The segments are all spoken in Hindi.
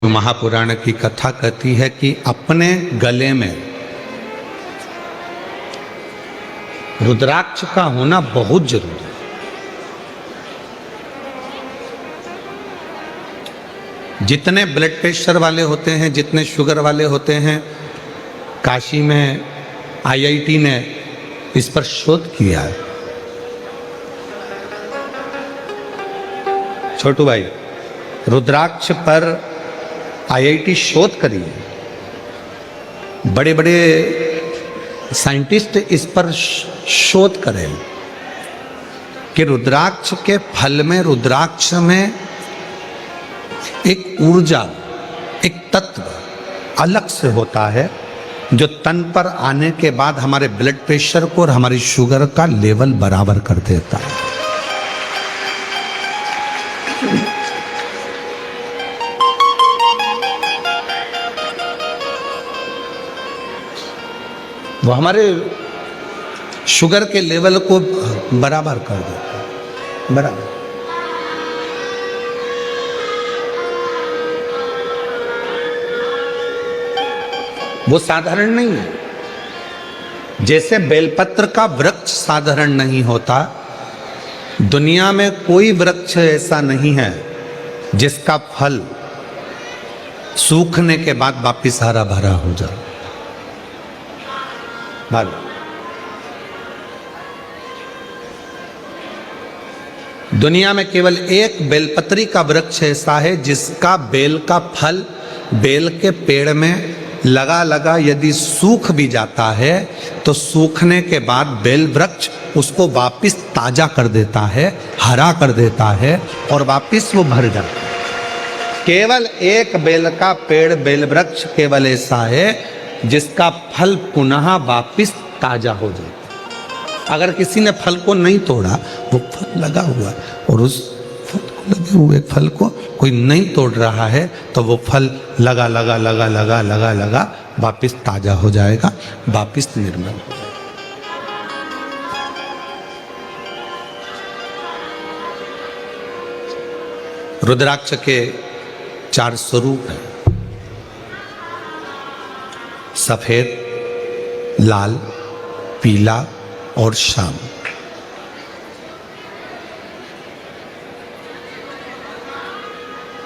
महापुराण की कथा कहती है कि अपने गले में रुद्राक्ष का होना बहुत जरूरी है। जितने ब्लड प्रेशर वाले होते हैं, जितने शुगर वाले होते हैं, काशी में आईआईटी ने इस पर शोध किया है। छोटू भाई, रुद्राक्ष पर आईआईटी शोध करी है। बड़े बड़े साइंटिस्ट इस पर शोध करें कि रुद्राक्ष के फल में, रुद्राक्ष में एक ऊर्जा, एक तत्व अलग से होता है जो तन पर आने के बाद हमारे ब्लड प्रेशर को और हमारी शुगर का लेवल बराबर कर देता है। वो हमारे शुगर के लेवल को बराबर कर देता है, बराबर। वो साधारण नहीं है। जैसे बेलपत्र का वृक्ष साधारण नहीं होता, दुनिया में कोई वृक्ष ऐसा नहीं है जिसका फल सूखने के बाद वापिस हरा भरा हो जाए। दुनिया में केवल एक बेलपत्री का वृक्ष ऐसा है जिसका बेल का फल बेल के पेड़ में लगा लगा यदि सूख भी जाता है तो सूखने के बाद बेल वृक्ष उसको वापिस ताजा कर देता है, हरा कर देता है और वापिस वो भर जाता है। केवल एक बेल का पेड़, बेल वृक्ष केवल ऐसा है जिसका फल पुनः वापिस ताजा हो जाता। अगर किसी ने फल को नहीं तोड़ा, वो फल लगा हुआ और उस फल को, लगे हुए फल को कोई नहीं तोड़ रहा है तो वो फल लगा लगा लगा लगा लगा लगा वापिस ताजा हो जाएगा, वापिस निर्मल हो जाएगा। रुद्राक्ष के 4 स्वरूप हैं: सफेद, लाल, पीला और श्याम।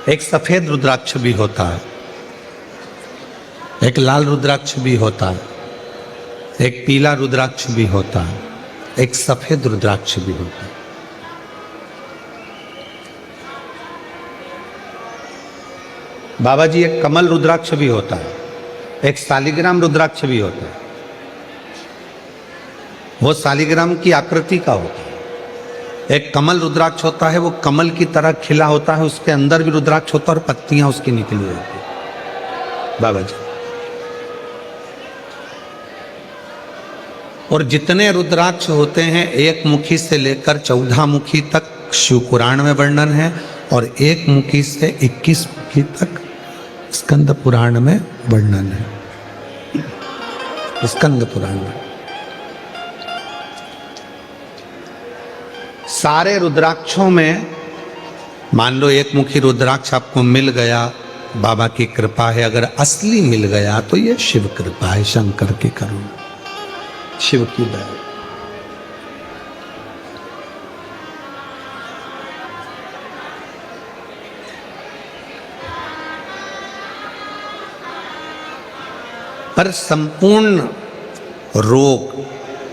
एक सफेद रुद्राक्ष भी होता है, एक लाल रुद्राक्ष भी होता है, एक पीला रुद्राक्ष भी होता है, एक सफेद रुद्राक्ष भी होता है। बाबा जी, एक कमल रुद्राक्ष भी होता है, एक शालिग्राम रुद्राक्ष भी होता है। वो शालिग्राम की आकृति का होता है। एक कमल रुद्राक्ष होता है, वो कमल की तरह खिला होता है, उसके अंदर भी रुद्राक्ष होता है और पत्तियां उसकी निकली होती है। बाबा जी, और जितने रुद्राक्ष होते हैं, एक मुखी से लेकर 14 मुखी तक शिव पुराण में वर्णन है और एक मुखी से 21 मुखी तक स्कंद पुराण में वर्णन है। स्कंद पुराण में सारे रुद्राक्षों में, मान लो एक मुखी रुद्राक्ष आपको मिल गया, बाबा की कृपा है। अगर असली मिल गया तो ये शिव कृपा है, शंकर की करुणा, शिव की दया। पर संपूर्ण रोग,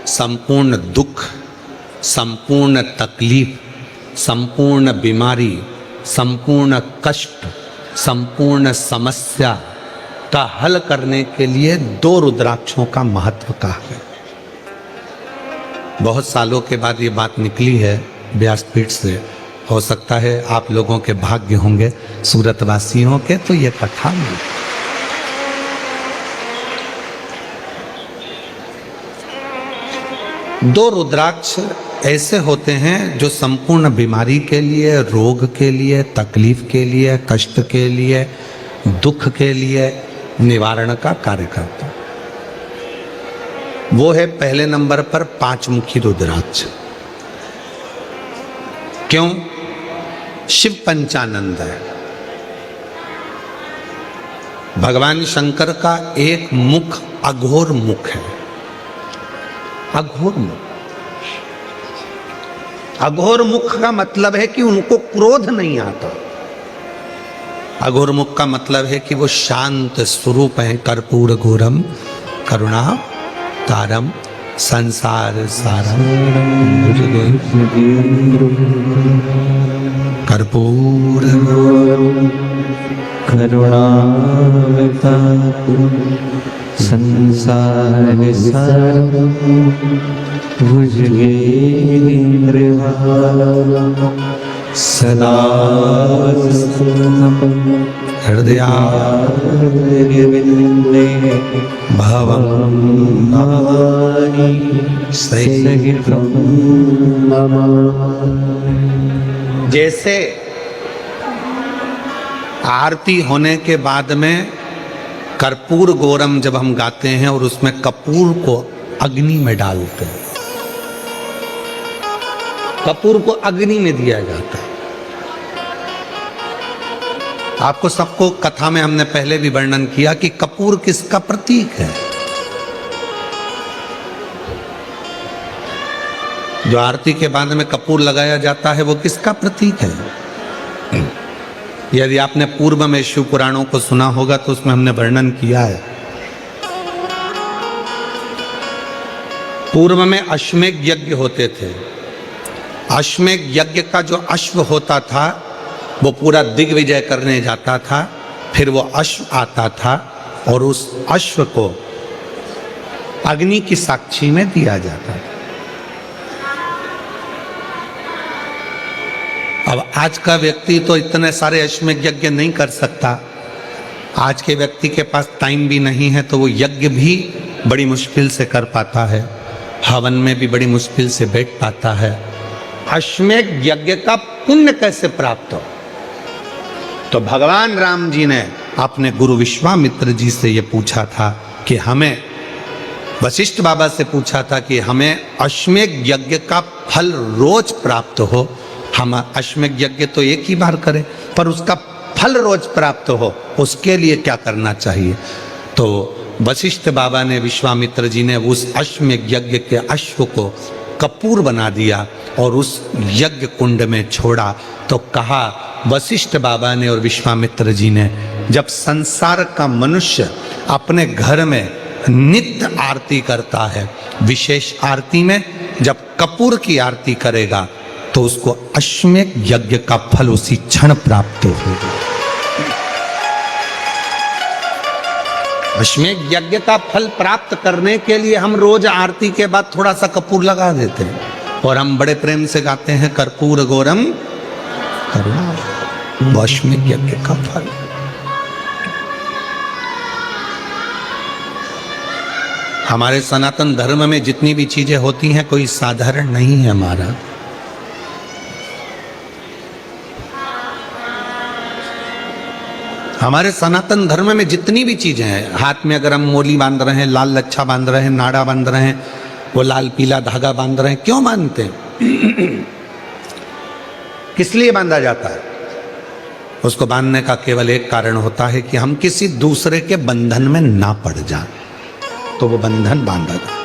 संपूर्ण दुख, संपूर्ण तकलीफ, संपूर्ण बीमारी, संपूर्ण कष्ट, संपूर्ण समस्या का हल करने के लिए 2 रुद्राक्षों का महत्व का है। बहुत सालों के बाद ये बात निकली है व्यासपीठ से। हो सकता है आप लोगों के भाग्य होंगे, सूरतवासियों के, तो ये कथा में 2 रुद्राक्ष ऐसे होते हैं जो संपूर्ण बीमारी के लिए, रोग के लिए, तकलीफ के लिए, कष्ट के लिए, दुख के लिए निवारण का कार्य करते हैं। वो है पहले नंबर पर 5 मुखी रुद्राक्ष। क्यों? शिव पंचानंद है। भगवान शंकर का एक मुख अघोर मुख है, अघोर मुख। अघोर मुख का मतलब है कि उनको क्रोध नहीं आता। अघोर मुख का मतलब है कि वो शांत स्वरूप है। कर्पूर घोरम करुणा तारम संसार सारम कर्पूर करुणा संसार सारम सदा हृदयारविंदे भवं नमामि सहितं नमामि। जैसे आरती होने के बाद में कर्पूर गौरम जब हम गाते हैं और उसमें कपूर को अग्नि में डालते हैं, कपूर को अग्नि में दिया जाता है। आपको सबको कथा में हमने पहले भी वर्णन किया कि कपूर किसका प्रतीक है। जो आरती के बाद में कपूर लगाया जाता है वो किसका प्रतीक है। यदि आपने पूर्व में शिव पुराणों को सुना होगा तो उसमें हमने वर्णन किया है। पूर्व में अश्वमेध यज्ञ होते थे। अश्वमेध यज्ञ का जो अश्व होता था वो पूरा दिग्विजय करने जाता था, फिर वो अश्व आता था और उस अश्व को अग्नि की साक्षी में दिया जाता था। अब आज का व्यक्ति तो इतने सारे अश्वमेध यज्ञ नहीं कर सकता। आज के व्यक्ति के पास टाइम भी नहीं है, तो वो यज्ञ भी बड़ी मुश्किल से कर पाता है, हवन में भी बड़ी मुश्किल से बैठ पाता है। अश्वमेध यज्ञ का पुण्य कैसे प्राप्त हो, तो भगवान राम जी ने अपने गुरु विश्वामित्र जी से ये पूछा था कि हमें, वशिष्ठ बाबा से पूछा था कि हमें अश्वमेध यज्ञ का फल रोज प्राप्त हो। हम अश्वमेध यज्ञ तो एक ही बार करें, पर उसका फल रोज प्राप्त हो, उसके लिए क्या करना चाहिए। तो वशिष्ठ बाबा ने, विश्वामित्र जी ने उस अश्वमेध यज्ञ के अश्व को कपूर बना दिया और उस यज्ञ कुंड में छोड़ा। तो कहा वशिष्ठ बाबा ने और विश्वामित्र जी ने, जब संसार का मनुष्य अपने घर में नित्य आरती करता है, विशेष आरती में जब कपूर की आरती करेगा तो उसको अश्वमेध यज्ञ का फल उसी क्षण प्राप्त होगा। अश्वमेध यज्ञ का फल प्राप्त करने के लिए हम रोज आरती के बाद थोड़ा सा कपूर लगा देते हैं और हम बड़े प्रेम से गाते हैं कर्पूर गौरम करुणा। अश्वमेध यज्ञ का फल। हमारे सनातन धर्म में जितनी भी चीजें होती हैं कोई साधारण नहीं है। हमारा हमारे सनातन धर्म में जितनी भी चीजें हैं, हाथ में अगर हम मोली बांध रहे हैं, लाल लच्छा बांध रहे हैं, नाड़ा बांध रहे हैं, वो लाल पीला धागा बांध रहे हैं, क्यों बांधते हैं? किस लिए बांधा जाता है? उसको बांधने का केवल एक कारण होता है कि हम किसी दूसरे के बंधन में ना पड़ जाएं, तो वो बंधन बांधा जाता है।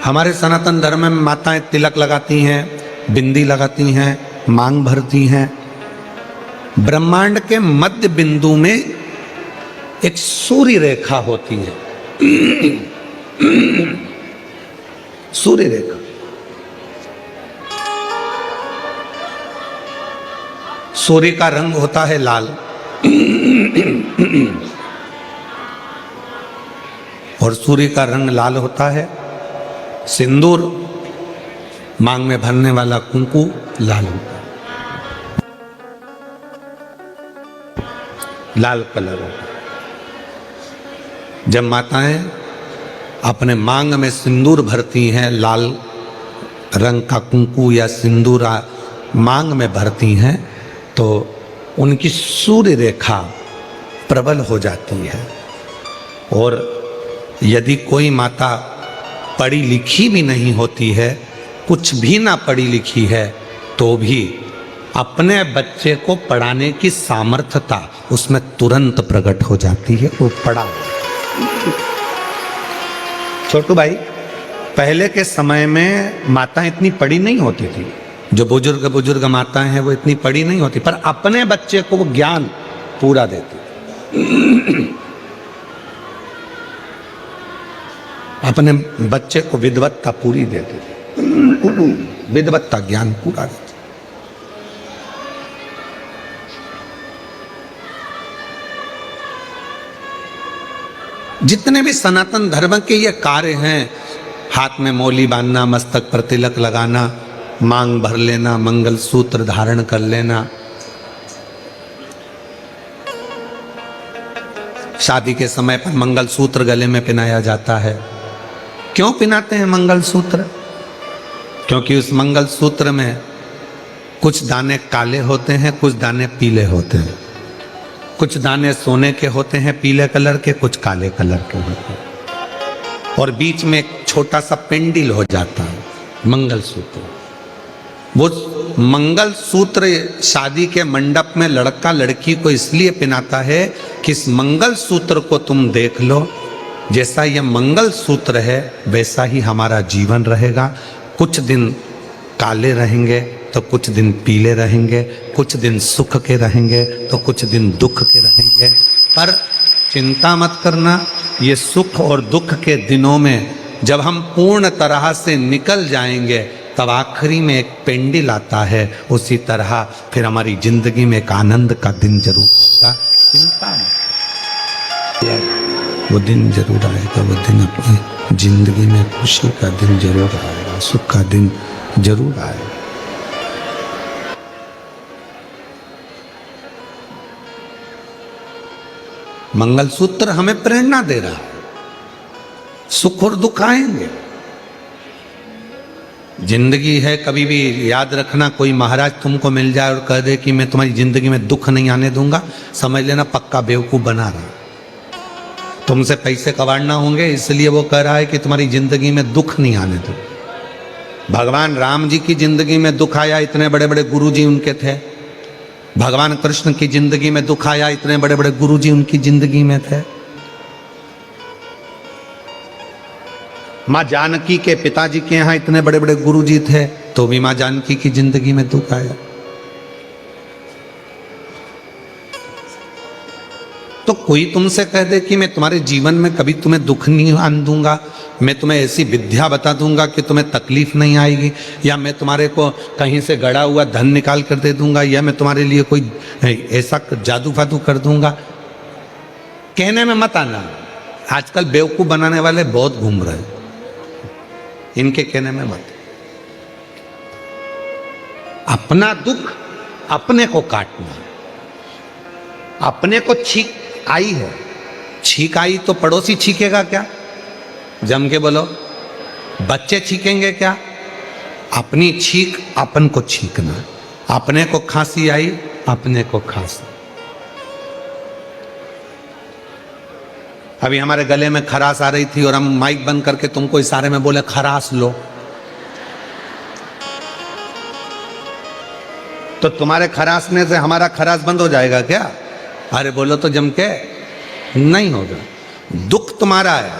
हमारे सनातन धर्म में माताएं तिलक लगाती हैं, बिंदी लगाती हैं, मांग भरती हैं। ब्रह्मांड के मध्य बिंदु में एक सूर्य रेखा होती है। सूर्य रेखा, सूर्य का रंग होता है लाल और सूर्य का रंग लाल होता है। सिंदूर, मांग में भरने वाला कुंकु लाल होता है, लाल कलर होता है। जब माताएं अपने मांग में सिंदूर भरती हैं, लाल रंग का कुंकु या सिंदूर मांग में भरती हैं, तो उनकी सूर्य रेखा प्रबल हो जाती है। और यदि कोई माता पढ़ी लिखी भी नहीं होती है, कुछ भी ना पढ़ी लिखी है, तो भी अपने बच्चे को पढ़ाने की सामर्थ्यता उसमें तुरंत प्रकट हो जाती है। वो पढ़ा। छोटू भाई, पहले के समय में माताएं इतनी पढ़ी नहीं होती थी। जो बुजुर्ग माताएं हैं वो इतनी पढ़ी नहीं होती, पर अपने बच्चे को वो ज्ञान पूरा देती। अपने बच्चे को विद्वत्ता पूरी देते थे, विद्वत्ता ज्ञान पूरा देते। जितने भी सनातन धर्म के ये कार्य हैं, हाथ में मौली बांधना, मस्तक पर तिलक लगाना, मांग भर लेना, मंगल सूत्र धारण कर लेना, शादी के समय पर मंगल सूत्र गले में पहनाया जाता है। क्यों पहनाते हैं मंगल सूत्र? क्योंकि उस मंगल सूत्र में कुछ दाने काले होते हैं, कुछ दाने पीले होते हैं। कुछ दाने सोने के होते हैं पीले कलर के, कुछ काले कलर के होते हैं, और बीच में एक छोटा सा पेंडिल हो जाता है, मंगल सूत्र। वो मंगल सूत्र शादी के मंडप में लड़का लड़की को इसलिए पहनाता है कि इस मंगल सूत्र को तुम देख लो, जैसा यह मंगल सूत्र है वैसा ही हमारा जीवन रहेगा। कुछ दिन काले रहेंगे तो कुछ दिन पीले रहेंगे, कुछ दिन सुख के रहेंगे तो कुछ दिन दुख के रहेंगे। पर चिंता मत करना, ये सुख और दुख के दिनों में जब हम पूर्ण तरह से निकल जाएंगे तब आखिरी में एक पेंडिल आता है। उसी तरह फिर हमारी जिंदगी में एक आनंद का दिन जरूर आएगा। चिंता मत, वो दिन जरूर आएगा। वो दिन अपनी जिंदगी में खुशी का दिन जरूर आएगा, सुख का दिन जरूर आएगा। मंगलसूत्र हमें प्रेरणा दे रहा है। सुख और दुख आएंगे, जिंदगी है। कभी भी याद रखना, कोई महाराज तुमको मिल जाए और कह दे कि मैं तुम्हारी जिंदगी में दुख नहीं आने दूंगा, समझ लेना पक्का बेवकूफ बना रहा। तुमसे पैसे कमाना होंगे इसलिए वो कह रहा है कि तुम्हारी जिंदगी में दुख नहीं आने दो। भगवान राम जी की जिंदगी में दुख आया, इतने बड़े बड़े गुरु जी उनके थे। भगवान कृष्ण की जिंदगी में दुख आया, इतने बड़े बड़े गुरु जी उनकी जिंदगी में थे। माँ जानकी के पिताजी के यहाँ इतने बड़े बड़े गुरु जी थे, तो भी माँ जानकी की जिंदगी में दुख आया। तो कोई तुमसे कह दे कि मैं तुम्हारे जीवन में कभी तुम्हें दुख नहीं आने दूंगा, मैं तुम्हें ऐसी विद्या बता दूंगा कि तुम्हें तकलीफ नहीं आएगी, या मैं तुम्हारे को कहीं से गड़ा हुआ धन निकाल कर दे दूंगा, या मैं तुम्हारे लिए कोई ऐसा जादू फादू कर दूंगा, कहने में मत आना। आजकल बेवकूफ बनाने वाले बहुत घूम रहे हैं, इनके कहने में मत। अपना दुख अपने को काटना। अपने को छींक आई है, छींक आई तो पड़ोसी छींकेगा क्या? जम के बोलो, बच्चे छींकेंगे क्या? अपनी छींक अपन को छींकना। अपने को खांसी आई, अपने को खांसी। अभी हमारे गले में खराश आ रही थी और हम माइक बंद करके तुमको इशारे में बोले खराश लो, तो तुम्हारे खराशने से हमारा खराश बंद हो जाएगा क्या? अरे बोलो तो जम के, नहीं होगा। दुख तुम्हारा है।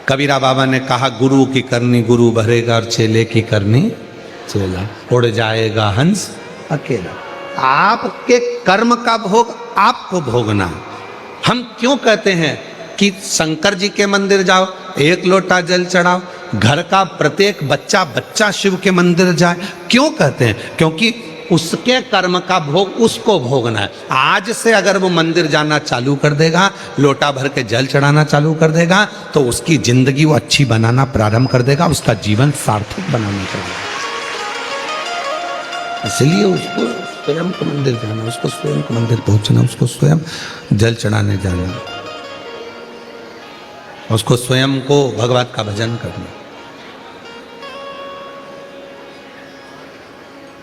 कबीरा बाबा ने कहा, गुरु की करनी गुरु भरेगा और चेले की करनी चेला। उड़ जाएगा हंस अकेला। आपके कर्म का भोग आपको भोगना। हम क्यों कहते हैं कि शंकर जी के मंदिर जाओ, एक लोटा जल चढ़ाओ, घर का प्रत्येक बच्चा शिव के मंदिर जाए? क्यों कहते हैं? क्योंकि उसके कर्म का भोग उसको भोगना है। आज से अगर वो मंदिर जाना चालू कर देगा, लोटा भर के जल चढ़ाना चालू कर देगा, तो उसकी जिंदगी वो अच्छी बनाना प्रारंभ कर देगा, उसका जीवन सार्थक बनाना चाहिए। इसलिए उसको स्वयं को मंदिर जाना, उसको स्वयं को मंदिर पहुंचना, उसको स्वयं जल चढ़ाने जाना, उसको स्वयं को भगवत का भजन करना।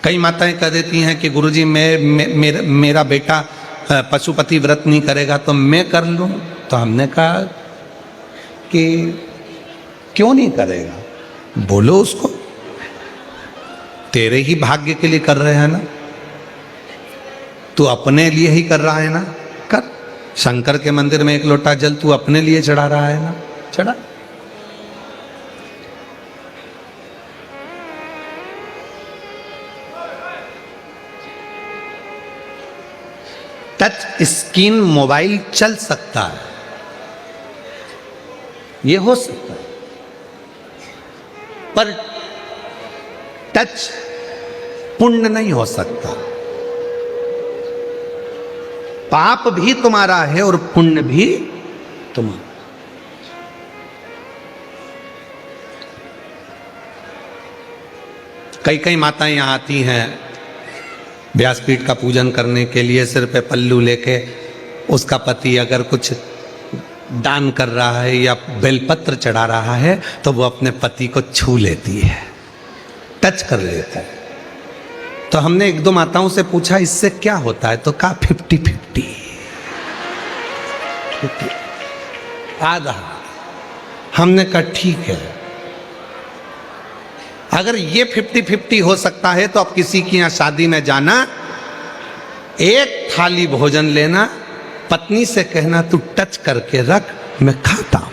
कई माताएं कह देती हैं कि गुरुजी मेरा बेटा पशुपति व्रत नहीं करेगा तो मैं कर लूं। तो हमने कहा कि क्यों नहीं करेगा, बोलो उसको। तेरे ही भाग्य के लिए कर रहे हैं ना, तू अपने लिए ही कर रहा है ना, कर। शंकर के मंदिर में 1 लोटा जल तू अपने लिए चढ़ा रहा है ना, चढ़ा। टच स्क्रीन मोबाइल चल सकता है, ये हो सकता है, पर टच पुण्य नहीं हो सकता। पाप भी तुम्हारा है और पुण्य भी तुम्हारा। कई कई माताएं यहां आती हैं व्यासपीठ का पूजन करने के लिए, सिर पे पल्लू लेके, उसका पति अगर कुछ दान कर रहा है या बेलपत्र चढ़ा रहा है तो वो अपने पति को छू लेती है, टच कर लेती है। तो हमने 1-2 माताओं से पूछा इससे क्या होता है, तो कहा 50-50 आधा। हमने कहा ठीक है, अगर ये 50-50 हो सकता है तो अब किसी की यहां शादी में जाना, 1 थाली भोजन लेना, पत्नी से कहना तू टच करके रख, मैं खाता हूं।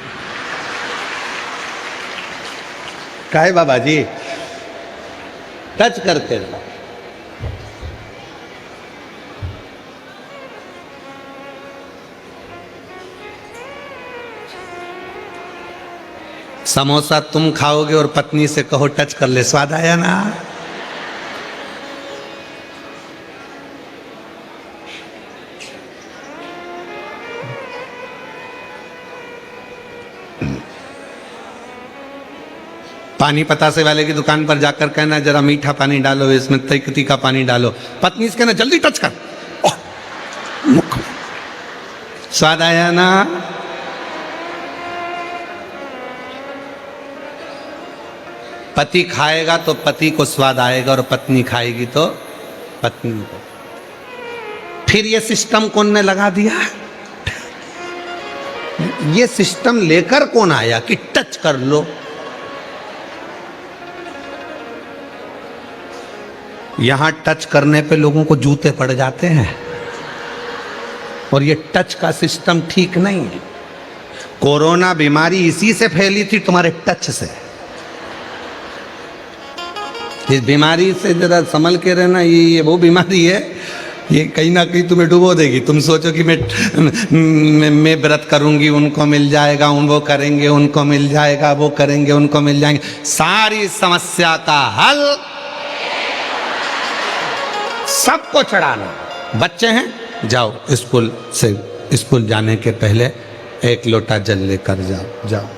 काहे बाबा जी, टच करके रख। समोसा तुम खाओगे और पत्नी से कहो टच कर ले, स्वाद आया ना। पानी पतासे वाले की दुकान पर जाकर कहना जरा मीठा पानी डालो, इसमें तीखा पानी डालो, पत्नी से कहना जल्दी टच कर, मुख स्वाद आया ना। पति खाएगा तो पति को स्वाद आएगा और पत्नी खाएगी तो पत्नी को। फिर ये सिस्टम कौन ने लगा दिया? ये सिस्टम लेकर कौन आया कि टच कर लो? यहां टच करने पे लोगों को जूते पड़ जाते हैं, और ये टच का सिस्टम ठीक नहीं है। कोरोना बीमारी इसी से फैली थी, तुम्हारे टच से। इस बीमारी से जरा संभल के रहना, ये वो बीमारी है, ये कहीं ना कहीं तुम्हें डुबो देगी। तुम सोचो कि मैं व्रत करूंगी उनको मिल जाएगा, वो करेंगे उनको मिल जाएगा, वो करेंगे उनको मिल जाएंगे। सारी समस्या का हल सबको चढ़ाना। बच्चे हैं, जाओ स्कूल जाने के पहले 1 लोटा जल लेकर जाओ।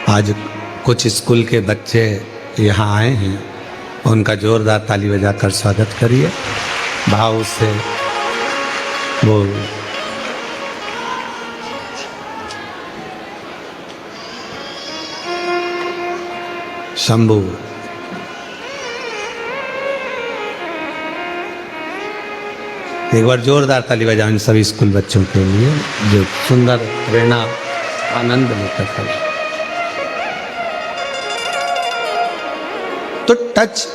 आज कुछ स्कूल के बच्चे यहाँ आए हैं, उनका जोरदार ताली बजाकर स्वागत करिए, भाव से बोल। शंभू, एक बार जोरदार ताली बजाओ इन सभी स्कूल बच्चों के लिए जो सुंदर प्रेरणा आनंद लेकर खड़े। तो टच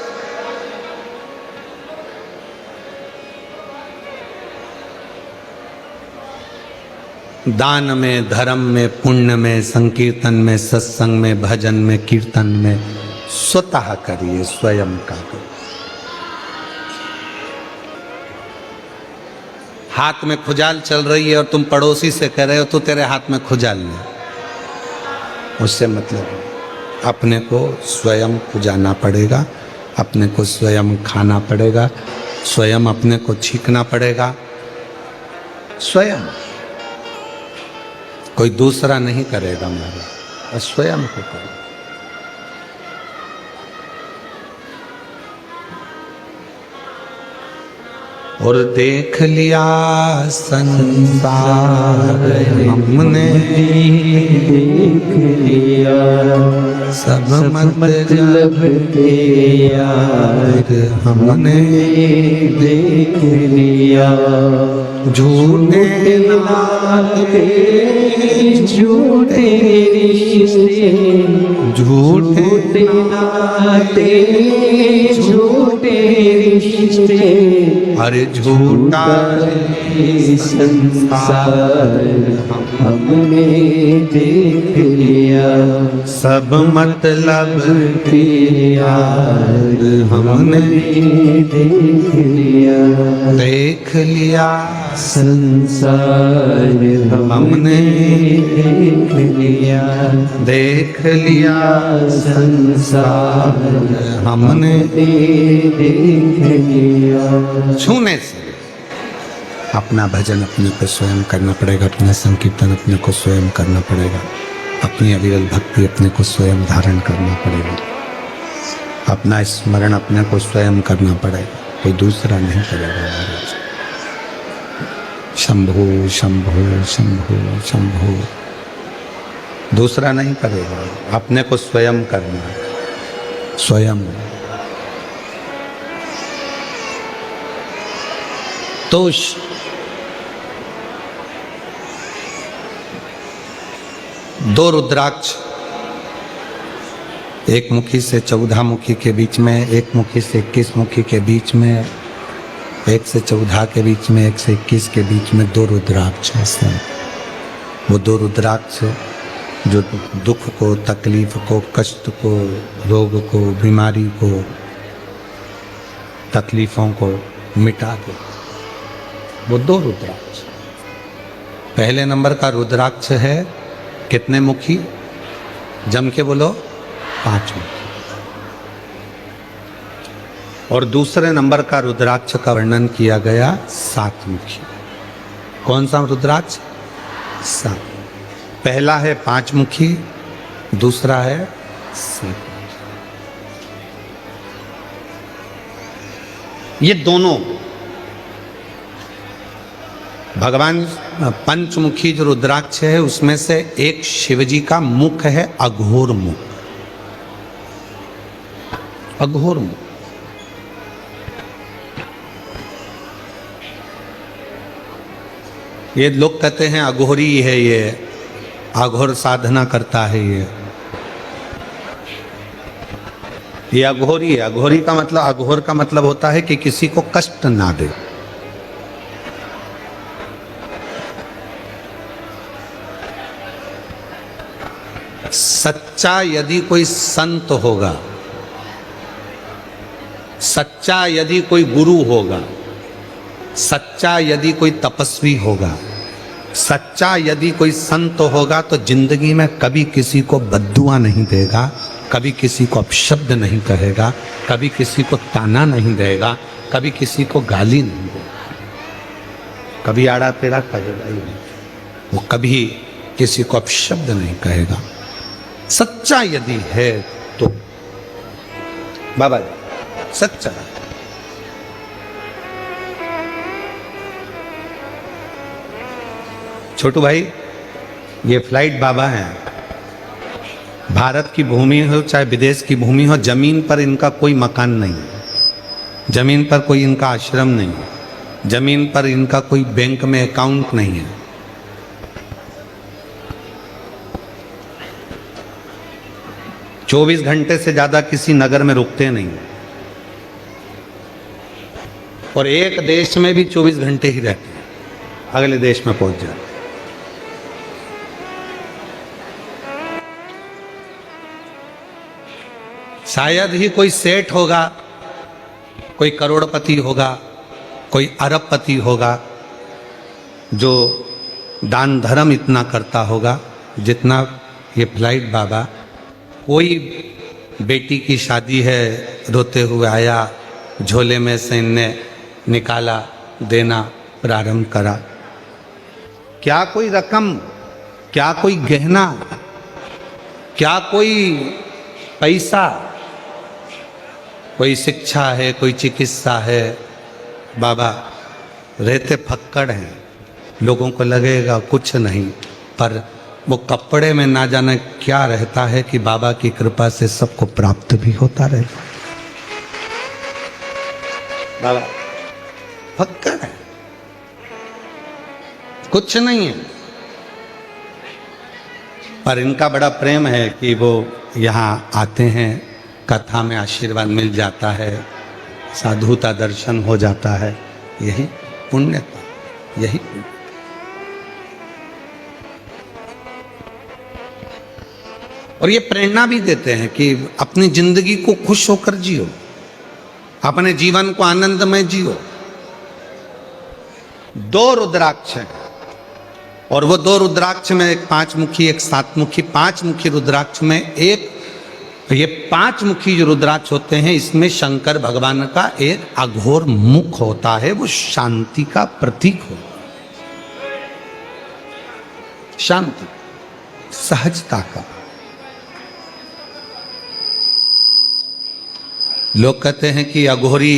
दान में, धर्म में, पुण्य में, संकीर्तन में, सत्संग में, भजन में, कीर्तन में स्वतः करिए, स्वयं का करिए। हाथ में खुजाल चल रही है और तुम पड़ोसी से कह रहे हो तो तेरे हाथ में खुजाल नहीं, उससे मतलब नहीं। अपने को स्वयं खुजाना पड़ेगा, अपने को स्वयं खाना पड़ेगा, स्वयं अपने को छींकना पड़ेगा, स्वयं। कोई दूसरा नहीं करेगा मेरा, स्वयं को करेगा। और देख लिया संसार हमने, देख लिया सब मतलब के यार हमने देख लिया। झूठे नाते झूठे रिश्ते, झूठे नाते झूठे रिश्ते, अरे झूठा संसार हमने देख लिया। सब मतलब के यार हमने देख लिया। देख लिया संसार हमने देख लिया। देख लिया संसार हमने देख लिया। छूने से अपना भजन अपने को स्वयं करना पड़ेगा, अपना संकीर्तन अपने को स्वयं करना पड़ेगा, अपनी अविरल भक्ति अपने को स्वयं धारण करना पड़ेगा, अपना स्मरण अपने को स्वयं करना पड़ेगा, कोई दूसरा नहीं करेगा। महाराज शंभो शंभो शंभो शंभो, दूसरा नहीं करेगा, अपने को स्वयं करना, स्वयं। तो दो रुद्राक्ष, एक मुखी से 14 मुखी के बीच में, एक मुखी से 21 मुखी के बीच में, एक से 14 के बीच में, एक से 21 के बीच में दो रुद्राक्ष हैं। वो दो रुद्राक्ष जो दुख को, तकलीफ को, कष्ट को, रोग को, बीमारी को, तकलीफों को मिटा दे, वो दो रुद्राक्ष। पहले नंबर का रुद्राक्ष है कितने मुखी? जम के बोलो, 5 मुखी। और दूसरे नंबर का रुद्राक्ष का वर्णन किया गया 7 मुखी। कौन सा रुद्राक्ष? 7। पहला है 5 मुखी, दूसरा है 7 मुखी। ये दोनों भगवान पंचमुखी जो रुद्राक्ष है उसमें से एक शिवजी का मुख है अघोर मुख, अघोर मुख। ये लोग कहते हैं अघोरी है, ये अघोर साधना करता है, ये अघोरी है। अघोरी का मतलब, अघोर का मतलब होता है कि किसी को कष्ट ना दे। सच्चा यदि कोई संत होगा, सच्चा यदि कोई गुरु होगा, सच्चा यदि कोई तपस्वी होगा, सच्चा यदि कोई संत होगा तो जिंदगी में कभी किसी को बद्दुआ नहीं देगा, कभी किसी को अपशब्द नहीं कहेगा, कभी किसी को ताना नहीं देगा, कभी किसी को गाली नहीं देगा, कभी आड़ा तेरा कहेगा ही नहीं, वो कभी किसी को अपशब्द नहीं कहेगा। सच्चा यदि है तो बाबा जी सच्चा। छोटू भाई, ये फ्लाइट बाबा हैं। भारत की भूमि हो चाहे विदेश की भूमि हो, जमीन पर इनका कोई मकान नहीं है, जमीन पर कोई इनका आश्रम नहीं है, जमीन पर इनका कोई बैंक में अकाउंट नहीं है। चौबीस घंटे से ज्यादा किसी नगर में रुकते नहीं, और एक देश में भी 24 घंटे ही रहते हैं, अगले देश में पहुंच जाते। शायद ही कोई सेठ होगा, कोई करोड़पति होगा, कोई अरबपति होगा जो दान धर्म इतना करता होगा जितना ये फ्लाइट बाबा। कोई बेटी की शादी है, रोते हुए आया, झोले में से इनने निकाला, देना प्रारंभ करा। क्या कोई रकम, क्या कोई गहना, क्या कोई पैसा, कोई शिक्षा है, कोई चिकित्सा है, बाबा रहते फक्कड़ हैं। लोगों को लगेगा कुछ नहीं, पर वो कपड़े में ना जाने क्या रहता है कि बाबा की कृपा से सबको प्राप्त भी होता रहता। बाबा फक्कड़ है, कुछ नहीं है, पर इनका बड़ा प्रेम है कि वो यहाँ आते हैं, कथा में आशीर्वाद मिल जाता है, साधुता दर्शन हो जाता है। यही पुण्य था, यही पुण्य। और ये प्रेरणा भी देते हैं कि अपनी जिंदगी को खुश होकर जियो, अपने जीवन को आनंदमय जियो। 2 रुद्राक्ष हैं और वो 2 रुद्राक्ष में एक 5 मुखी एक 7 मुखी। 5 मुखी रुद्राक्ष में एक, ये 5 मुखी जो रुद्राक्ष होते हैं इसमें शंकर भगवान का एक अघोर मुख होता है, वो शांति का प्रतीक हो, शांति सहजता का। लोग कहते हैं कि अघोरी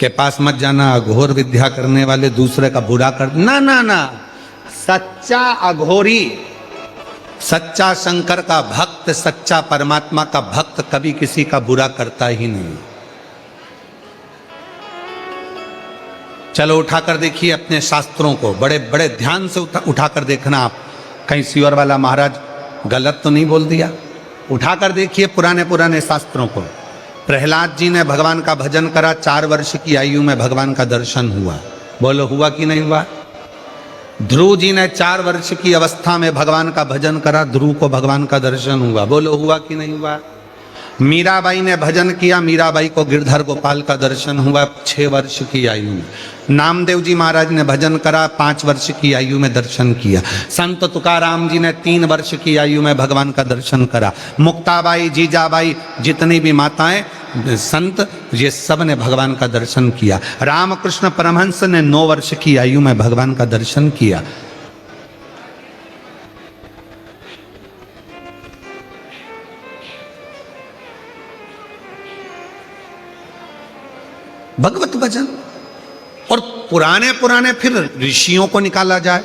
के पास मत जाना, अघोर विद्या करने वाले दूसरे का बुरा कर, ना ना ना, सच्चा अघोरी, सच्चा शंकर का भक्त, सच्चा परमात्मा का भक्त कभी किसी का बुरा करता ही नहीं। चलो उठाकर देखिए अपने शास्त्रों को, बड़े बड़े ध्यान से उठाकर देखना आप, कहीं सियोर वाला महाराज गलत तो नहीं बोल दिया। उठाकर देखिए पुराने पुराने शास्त्रों को। प्रहलाद जी ने भगवान का भजन करा, 4 वर्ष की आयु में भगवान का दर्शन हुआ। बोलो हुआ कि नहीं हुआ? ध्रुव जी ने 4 वर्ष की अवस्था में भगवान का भजन करा, ध्रुव को भगवान का दर्शन हुआ। बोलो हुआ कि नहीं हुआ? मीराबाई ने भजन किया, मीराबाई को गिरधर गोपाल का दर्शन हुआ 6 वर्ष की आयु में। नामदेव जी महाराज ने भजन करा, 5 वर्ष की आयु में दर्शन किया। संत तुकाराम जी ने 3 वर्ष की आयु में भगवान का दर्शन करा। मुक्ताबाई, जीजाबाई, जितनी भी माताएं संत, ये सब ने भगवान का दर्शन किया। रामकृष्ण परमहंस ने 9 वर्ष की आयु में भगवान का दर्शन किया। भगवत भजन। और पुराने पुराने फिर ऋषियों को निकाला जाए,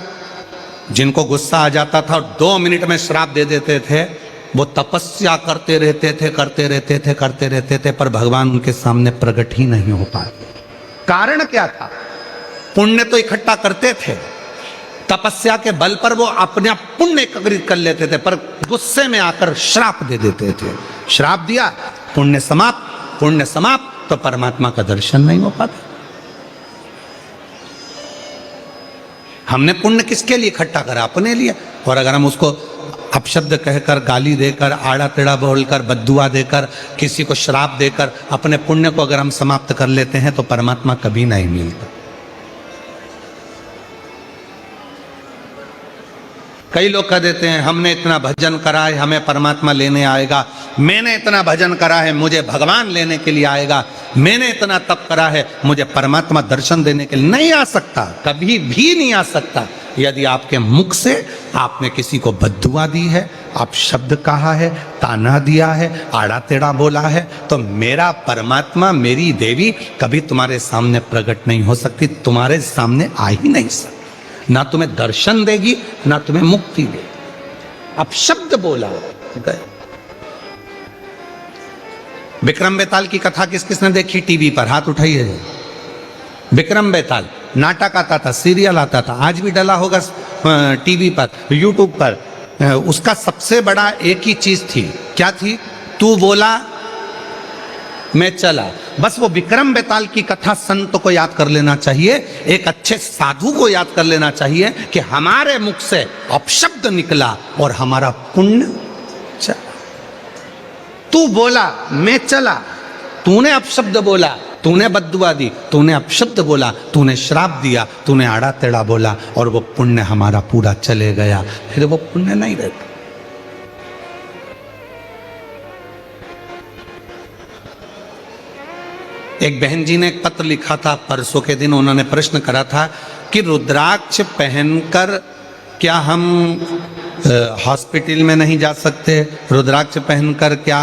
जिनको गुस्सा आ जाता था और 2 मिनट में श्राप दे देते थे, वो तपस्या करते रहते थे, पर भगवान उनके सामने प्रकट ही नहीं हो पाए। कारण क्या था? पुण्य तो इकट्ठा करते थे, तपस्या के बल पर वो अपने पुण्य एकत्रित कर लेते थे, पर गुस्से में आकर श्राप दे देते थे। श्राप दिया, पुण्य समाप्त, पुण्य समाप्त, तो परमात्मा का दर्शन नहीं हो पाता। हमने पुण्य किसके लिए इकट्ठा करा? अपने लिए। और अगर हम उसको अपशब्द कहकर, गाली देकर, आड़ा टेढ़ा बोलकर, बद्दुआ देकर, किसी को श्राप देकर अपने पुण्य को अगर हम समाप्त कर लेते हैं तो परमात्मा कभी नहीं मिलता। कई लोग कह देते हैं हमने इतना भजन करा है हमें परमात्मा लेने आएगा, मैंने इतना भजन करा है मुझे भगवान लेने के लिए आएगा, मैंने इतना तप करा है मुझे परमात्मा दर्शन देने के लिए। नहीं आ सकता, कभी भी नहीं आ सकता। यदि आपके मुख से आपने किसी को बद्दुआ दी है, आप शब्द कहा है, ताना दिया है, आड़ा टेढ़ा बोला है, तो मेरा परमात्मा, मेरी देवी कभी तुम्हारे सामने प्रकट नहीं हो सकती, तुम्हारे सामने आ ही नहीं सकती। ना तुम्हें दर्शन देगी, ना तुम्हें मुक्ति देगी। अब शब्द बोला गए। विक्रम बेताल की कथा किस किसने देखी टीवी पर? हाथ उठाइए। विक्रम बेताल नाटक आता था, सीरियल आता था, आज भी डला होगा टीवी पर, यूट्यूब पर। उसका सबसे बड़ा एक ही चीज थी, क्या थी? तू बोला मैं चला। बस वो विक्रम बेताल की कथा संत को याद कर लेना चाहिए, एक अच्छे साधु को याद कर लेना चाहिए कि हमारे मुख से अपशब्द निकला और हमारा पुण्य चला। तू बोला मैं चला, तूने अपशब्द बोला, तूने बद्दुआ दी, तूने अपशब्द बोला, तूने श्राप दिया, तूने आड़ा टेढ़ा बोला, और वो पुण्य हमारा पूरा चले गया, फिर वो पुण्य नहीं रहता। एक बहन जी ने एक पत्र लिखा था परसों के दिन, उन्होंने प्रश्न करा था कि रुद्राक्ष पहनकर क्या हम हॉस्पिटल में नहीं जा सकते? रुद्राक्ष पहनकर क्या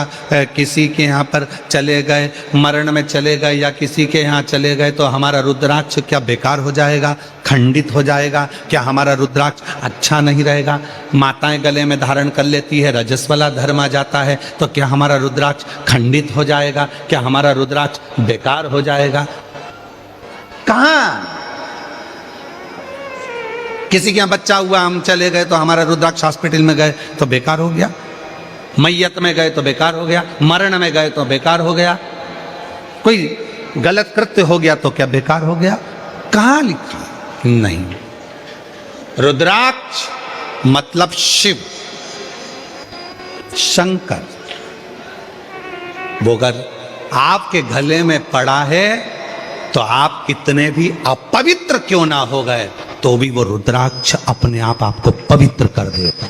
किसी के यहाँ पर चले गए, मरण में चले गए या किसी के यहाँ चले गए तो हमारा रुद्राक्ष क्या बेकार हो जाएगा, खंडित हो जाएगा? क्या हमारा रुद्राक्ष अच्छा नहीं रहेगा? माताएं गले में धारण कर लेती है, रजस वाला धर्म आ जाता है, तो क्या हमारा रुद्राक्ष खंडित हो जाएगा? क्या हमारा रुद्राक्ष बेकार हो जाएगा? कहाँ? किसी के यहाँ बच्चा हुआ, हम चले गए तो हमारा रुद्राक्ष हॉस्पिटल में गए तो बेकार हो गया, मैयत में गए तो बेकार हो गया, मरण में गए तो बेकार हो गया, कोई गलत कृत्य हो गया तो क्या बेकार हो गया? कहाँ लिखा? नहीं। रुद्राक्ष मतलब शिव, शंकर। वो अगर आपके गले में पड़ा है तो आप कितने भी अपवित्र क्यों ना हो गए तो भी वो रुद्राक्ष अपने आप आपको पवित्र कर देता,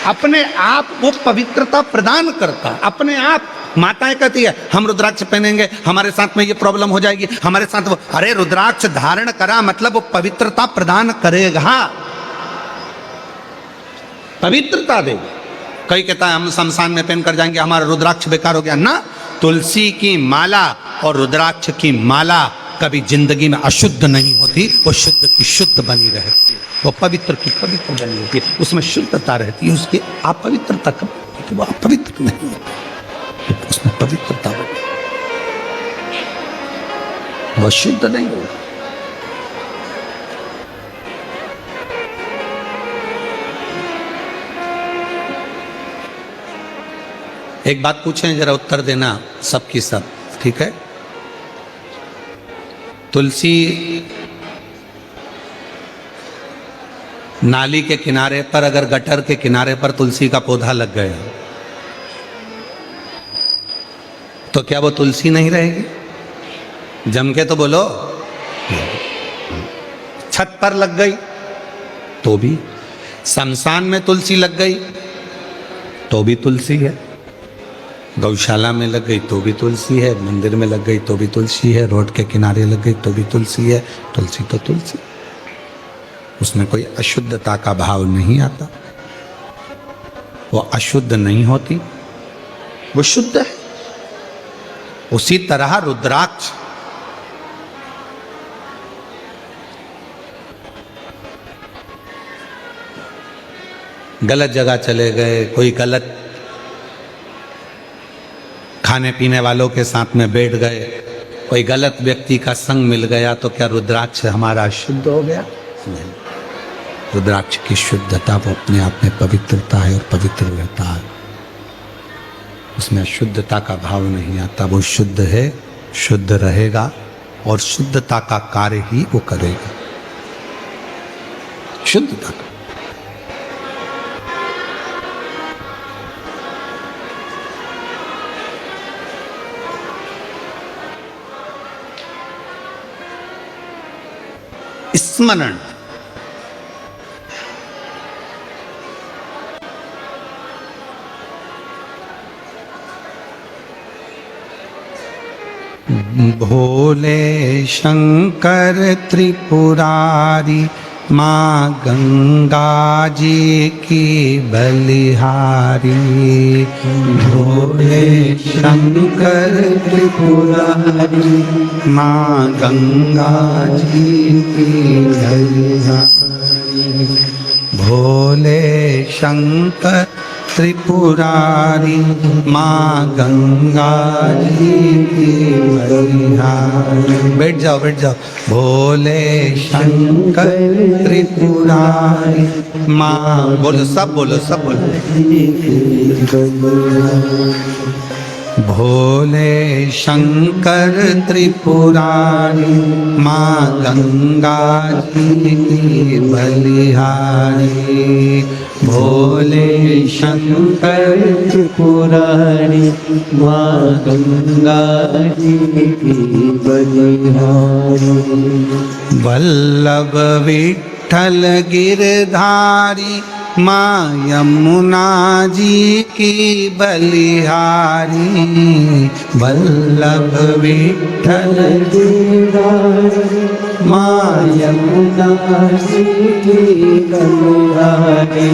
अपने आप वो पवित्रता प्रदान करता, अपने आप। माताएं कहती है हम रुद्राक्ष पहनेंगे हमारे साथ में ये प्रॉब्लम हो जाएगी, हमारे साथ वो, अरे रुद्राक्ष धारण करा मतलब वो पवित्रता प्रदान करेगा, पवित्रता देगा। कई कहता है हम शमशान में पहन कर जाएंगे हमारा रुद्राक्ष बेकार हो गया ना। तुलसी की माला और रुद्राक्ष की माला कभी जिंदगी में अशुद्ध नहीं होती, वो शुद्ध की शुद्ध बनी रहती है, वो पवित्र की पवित्र बनी रहती है, उसमें शुद्धता रहती है, उसकी अपवित्रता कब, वो अपवित्र नहीं होती, उसमें पवित्रता बनी, वो शुद्ध नहीं होगा। एक बात पूछें, जरा उत्तर देना सबकी सब, ठीक है? तुलसी नाली के किनारे पर, अगर गटर के किनारे पर तुलसी का पौधा लग गया तो क्या वो तुलसी नहीं रहेगी? जम के तो बोलो। छत पर लग गई तो भी, शमशान में तुलसी लग गई तो भी तुलसी है, गौशाला में लग गई तो भी तुलसी है, मंदिर में लग गई तो भी तुलसी है, रोड के किनारे लग गई तो भी तुलसी है। तुलसी तो तुलसी, उसमें कोई अशुद्धता का भाव नहीं आता, वो अशुद्ध नहीं होती, वो शुद्ध है। उसी तरह रुद्राक्ष गलत जगह चले गए, कोई गलत खाने पीने वालों के साथ में बैठ गए, कोई गलत व्यक्ति का संग मिल गया तो क्या रुद्राक्ष हमारा शुद्ध हो गया? नहीं। रुद्राक्ष की शुद्धता वो अपने आप में पवित्रता है और पवित्र रहता है, उसमें शुद्धता का भाव नहीं आता, वो शुद्ध है, शुद्ध रहेगा और शुद्धता का कार्य ही वो करेगा, शुद्धता का। स्मरण, भोले शंकर त्रिपुरारी माँ गंगा जी की बलिहारी। भोले शंकर त्रिपुरारी माँ गंगा जी की बलिहारी। भोले शंकर त्रिपुरारी माँ गंगा जी की बलिहारी। बैठ जाओ बैठ जाओ। भोले शंकर त्रिपुरारी माँ, बोलो सब बोलो सब बोलो। भोले शंकर त्रिपुरारी माँ गंगा जी की बलिहारी। भोले शंकर त्रिपुरारी माँ गंगा जी की बलिहारी। वल्लभ विठ्ठल गिरधारी माँ यमुना जी की बलिहारी। वल्लभ विठ्ठल गिरधारी माँ यमुना जी की बलिहारी।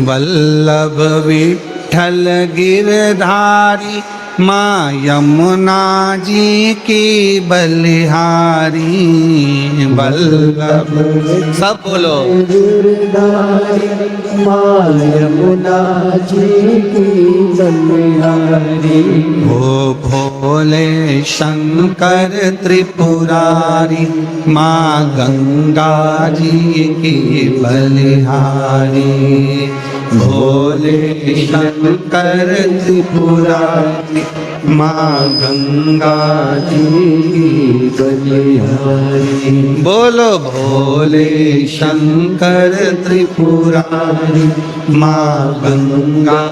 वल्लभ विठ्ठल गिरधारी माँ यमुना जी की बलिहारी। वल्लभ सब बोलो। गिरधारी माँ यमुना जी की बलिहारी। ओ भोले शंकर त्रिपुरारी माँ गंगा जी की बलिहारी। भोले शंकर त्रिपुरारी माँ गंगा जी की बलिहारी। बोलो भोले शंकर त्रिपुरारी माँ गंगा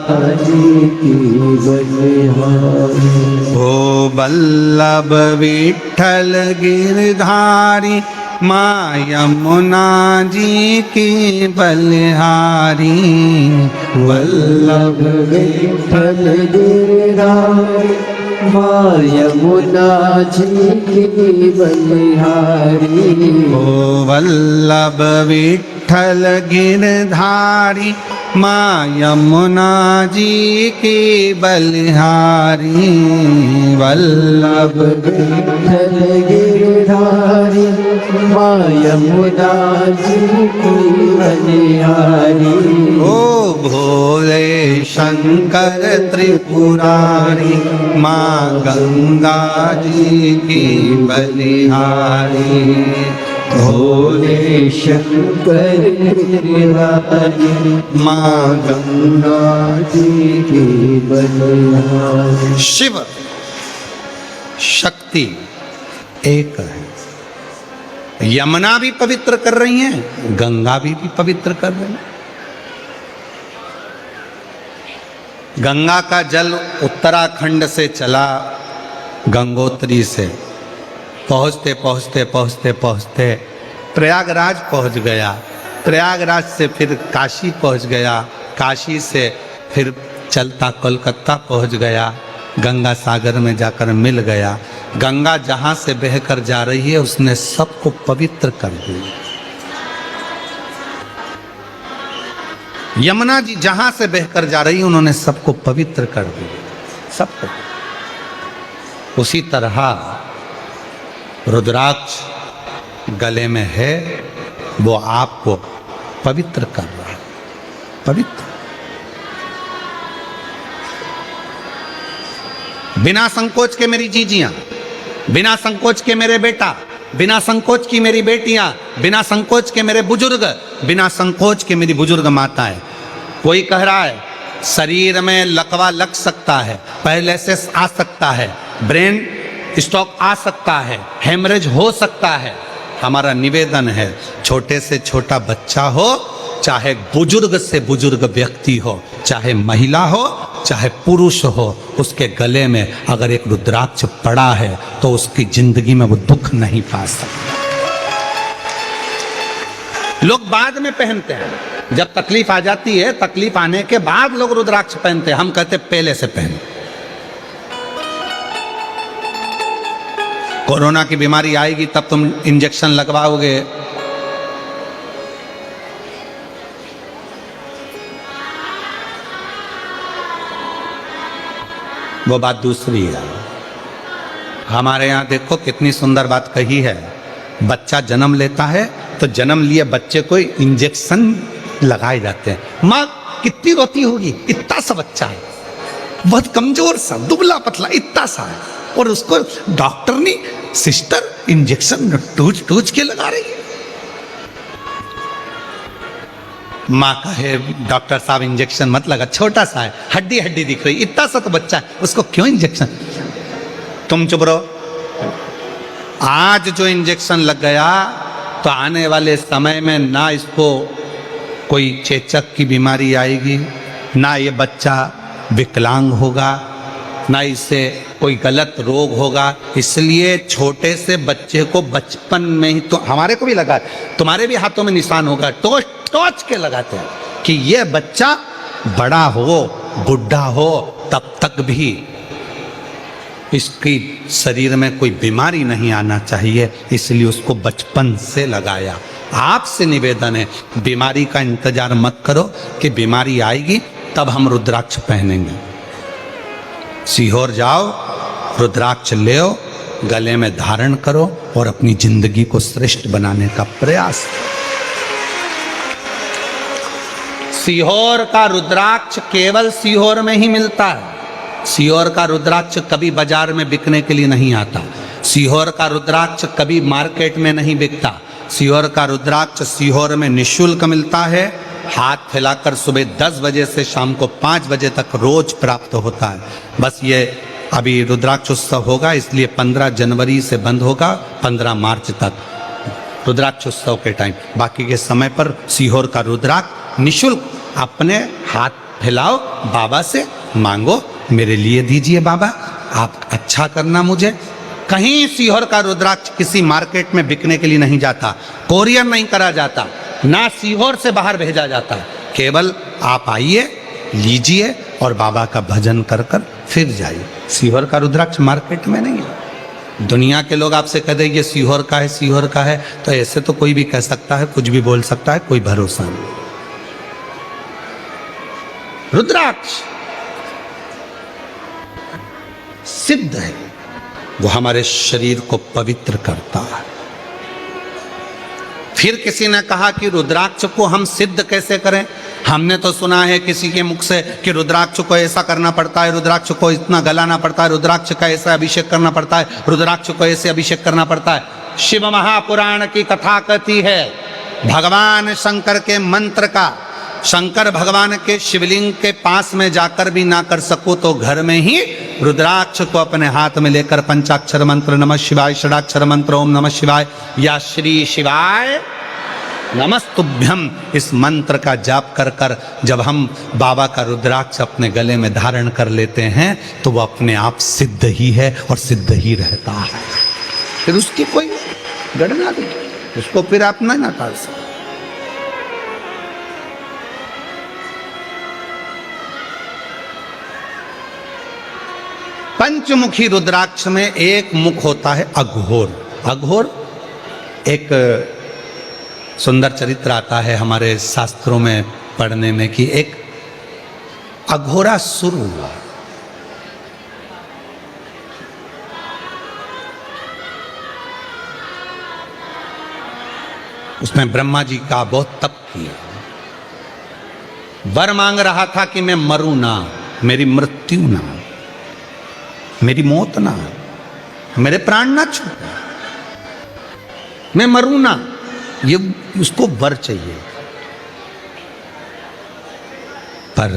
जी की बलिहारी। ओ वल्लभ विठ्ठल गिरधारी माँ यमुना जी की बलिहारी। वल्लभ विठ्ठल गिरधारी माँ यमुना जी की बलिहारी। ओ वल्लभ विठ्ठल गिरधारी माँ यमुना जी की बलिहारी। वल्लभ विठ्ठल गिरधारी माँ यमुना जी की बलिहारी। ओ भोले शंकर त्रिपुरारी माँ गंगा जी की बलिहारी। भोले शंकर त्रिपुरारी माँ गंगा जी की बलिहारी। शिव शक्ति एक है। यमुना भी पवित्र कर रही हैं, गंगा भी पवित्र कर रही हैं। गंगा का जल उत्तराखंड से चला गंगोत्री से, पहुँचते पहुँचते पहुँचते पहुँचते प्रयागराज पहुँच गया। प्रयागराज से फिर काशी पहुँच गया। काशी से फिर चलता कोलकाता पहुँच गया। गंगा सागर में जाकर मिल गया। गंगा जहाँ से बहकर जा रही है उसने सबको पवित्र कर दिया। यमुना जी जहाँ से बहकर जा रही उन्होंने सबको पवित्र कर दिया, सबको। उसी तरह रुद्राक्ष गले में है, वो आपको पवित्र कर रहा है, पवित्र। बिना संकोच के मेरी जीजियां, बिना संकोच के मेरे बेटा, बिना संकोच की मेरी बेटियां, बिना संकोच के मेरे बुजुर्ग, बिना संकोच के मेरी बुजुर्ग माताएं। कोई कह रहा है शरीर में लकवा लग सकता है, पैरालिसिस आ सकता है, ब्रेन स्ट्रोक आ सकता है, हेमरेज हो सकता है। हमारा निवेदन है, छोटे से छोटा बच्चा हो, चाहे बुजुर्ग से बुजुर्ग व्यक्ति हो, चाहे महिला हो, चाहे पुरुष हो, उसके गले में अगर एक रुद्राक्ष पड़ा है तो उसकी जिंदगी में वो दुख नहीं पा सकता। लोग बाद में पहनते हैं, जब तकलीफ आ जाती है, तकलीफ आने के बाद लोग रुद्राक्ष पहनते हैं। हम कहते पहले से पहन। कोरोना की बीमारी आएगी तब तुम इंजेक्शन लगवाओगे, वो बात दूसरी है। हमारे यहाँ देखो कितनी सुंदर बात कही है। बच्चा जन्म लेता है तो जन्म लिए बच्चे को इंजेक्शन लगाए जाते हैं। माँ कितनी रोती होगी, इतना सा बच्चा है, बहुत कमजोर सा, दुबला पतला, इतना सा है, और उसको डॉक्टर ने सिस्टर इंजेक्शन टूच टूच के लगा रही है। माँ कहे डॉक्टर साहब इंजेक्शन मत लगा, छोटा सा है, हड्डी हड्डी दिख रही, इतना सा तो बच्चा है, उसको क्यों इंजेक्शन। तुम चुप रहो। आज जो इंजेक्शन लग गया तो आने वाले समय में ना इसको कोई चेचक की बीमारी आएगी, ना ये बच्चा विकलांग होगा, ना इससे कोई गलत रोग होगा। इसलिए छोटे से बच्चे को बचपन में ही, तो हमारे को भी लगा, तुम्हारे भी हाथों में निशान होगा, टोच टोच के लगाते हैं कि ये बच्चा बड़ा हो, बुढ़ा हो, तब तक भी इसकी शरीर में कोई बीमारी नहीं आना चाहिए, इसलिए उसको बचपन से लगाया। आपसे निवेदन है, बीमारी का इंतजार मत करो कि बीमारी आएगी तब हम रुद्राक्ष पहनेंगे। सीहोर जाओ, रुद्राक्ष ले आओ, गले में धारण करो और अपनी जिंदगी को श्रेष्ठ बनाने का प्रयास करो। सीहोर का रुद्राक्ष केवल सीहोर में ही मिलता है। सीहोर का रुद्राक्ष कभी बाजार में बिकने के लिए नहीं आता। सीहोर का रुद्राक्ष कभी मार्केट में नहीं बिकता। सीहोर का रुद्राक्ष सीहोर में निःशुल्क मिलता है। हाथ फैलाकर सुबह 10 बजे से शाम को 5 बजे तक रोज प्राप्त होता है। बस ये अभी रुद्राक्ष उत्सव होगा, इसलिए 15 जनवरी से बंद होगा, 15 मार्च तक रुद्राक्ष उत्सव के टाइम। बाकी के समय पर सीहोर का रुद्राक्ष निःशुल्क अपने हाथ फैलाओ, बाबा से मांगो, मेरे लिए दीजिए बाबा, आप अच्छा करना मुझे। कहीं सीहोर का रुद्राक्ष किसी मार्केट में बिकने के लिए नहीं जाता, कोरियर नहीं करा जाता, ना सीहोर से बाहर भेजा जाता। केवल आप आइए, लीजिए और बाबा का भजन कर कर फिर जाइए। सीहोर का रुद्राक्ष मार्केट में नहीं है। दुनिया के लोग आपसे कह देंगे सीहोर का है, सीहोर का है, तो ऐसे तो कोई भी कह सकता है, कुछ भी बोल सकता है, कोई भरोसा नहीं। रुद्राक्ष सिद्ध है, वो हमारे शरीर को पवित्र करता है। फिर किसी ने कहा कि रुद्राक्ष को हम सिद्ध कैसे करें? हमने तो सुना है किसी के मुख से कि रुद्राक्ष को ऐसा करना पड़ता है, रुद्राक्ष को इतना गलाना पड़ता है, रुद्राक्ष का ऐसा अभिषेक करना पड़ता है, रुद्राक्ष को ऐसे अभिषेक करना पड़ता है। शिव महापुराण की कथा कहती है भगवान शंकर के मंत्र का, शंकर भगवान के शिवलिंग के पास में जाकर भी ना कर सको तो घर में ही रुद्राक्ष को अपने हाथ में लेकर पंचाक्षर मंत्र नमः शिवाय, षडाक्षर मंत्र ओम नमः शिवाय या श्री शिवाय नमस्तुभ्यम, इस मंत्र का जाप कर कर जब हम बाबा का रुद्राक्ष अपने गले में धारण कर लेते हैं तो वो अपने आप सिद्ध ही है और सिद्ध ही रहता है। फिर उसकी कोई गणना नहीं, उसको फिर आप नहीं नकार सकते। पंचमुखी रुद्राक्ष में एक मुख होता है अघोर। अघोर एक सुंदर चरित्र आता है हमारे शास्त्रों में पढ़ने में कि एक अघोरासुर हुआ। उसने ब्रह्मा जी का बहुत तप किया, वर मांग रहा था कि मैं मरूं ना, मेरी मृत्यु ना, मेरी मौत ना, मेरे प्राण ना छूटे, मैं मरूं ना, ये उसको वर चाहिए। पर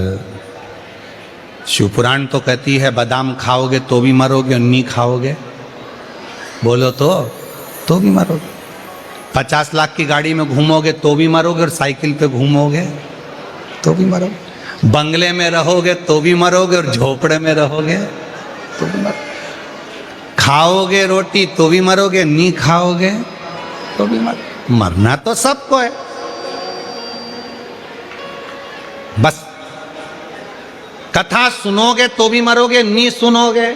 शिवपुराण तो कहती है बादाम खाओगे तो भी मरोगे और नहीं खाओगे बोलो तो भी मरोगे। 50 लाख की गाड़ी में घूमोगे तो भी मरोगे और साइकिल पे घूमोगे तो भी मरोगे। बंगले में रहोगे तो भी मरोगे और झोपड़े में रहोगे तो भी मरोगे। खाओगे रोटी तो भी मरोगे, नहीं खाओगे तो भी मरोगे। मरना तो सबको है, बस कथा सुनोगे तो भी मरोगे, नहीं सुनोगे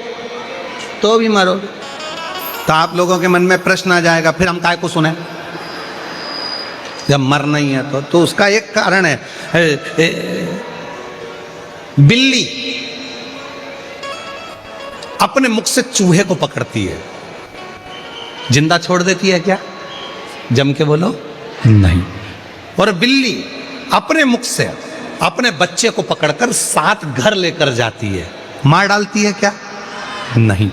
तो भी मरोगे। तो आप लोगों के मन में प्रश्न आ जाएगा फिर हम काय को सुने जब मरना ही है। तो उसका एक कारण है, बिल्ली अपने मुख से चूहे को पकड़ती है, जिंदा छोड़ देती है क्या? जम के बोलो नहीं। और बिल्ली अपने मुख से अपने बच्चे को पकड़कर 7 घर लेकर जाती है, मार डालती है क्या? नहीं।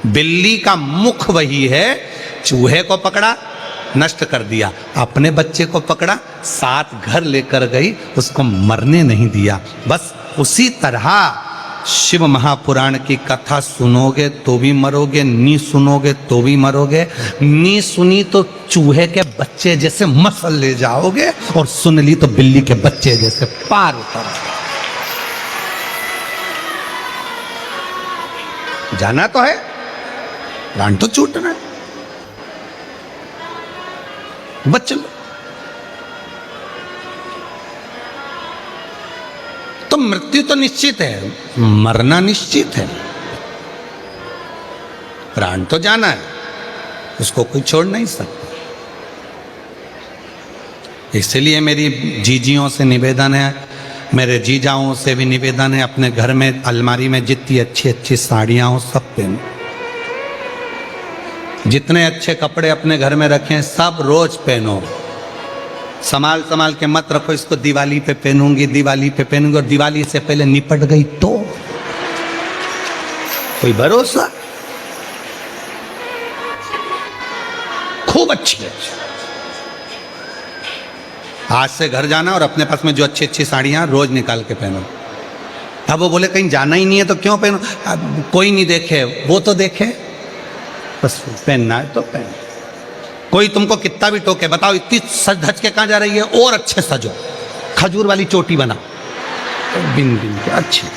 बिल्ली का मुख वही है, चूहे को पकड़ा नष्ट कर दिया, अपने बच्चे को पकड़ा 7 घर लेकर गई, उसको मरने नहीं दिया। बस उसी तरह शिव महापुराण की कथा सुनोगे तो भी मरोगे, नहीं सुनोगे तो भी मरोगे। नहीं सुनी तो चूहे के बच्चे जैसे मसल ले जाओगे और सुन ली तो बिल्ली के बच्चे जैसे पार उतर जाना तो है, प्राण तो छूटना है, बच लो। तो मृत्यु तो निश्चित है, मरना निश्चित है। प्राण तो जाना है, उसको कोई छोड़ नहीं सकता। इसलिए मेरी जीजियों से निवेदन है, मेरे जीजाओं से भी निवेदन है, अपने घर में अलमारी में जितनी अच्छी अच्छी साड़ियां हो सब पहनो, जितने अच्छे कपड़े अपने घर में रखें सब रोज पहनो, संभाल संभाल के मत रखो इसको दिवाली पे पहनूंगी, दिवाली पे पहनूंगी, और दिवाली से पहले निपट गई तो कोई भरोसा। खूब अच्छी है। आज से घर जाना और अपने पास में जो अच्छी अच्छी साड़ियां रोज निकाल के पहनो। अब वो बोले कहीं जाना ही नहीं है तो क्यों पहनो, अब कोई नहीं देखे वो तो देखे, बस पहनना है तो पहनो। कोई तुमको कितना भी टोके, बताओ इतनी सज धज के कहाँ जा रही है, और अच्छे सजो, खजूर वाली चोटी बना बिन बिन के अच्छी,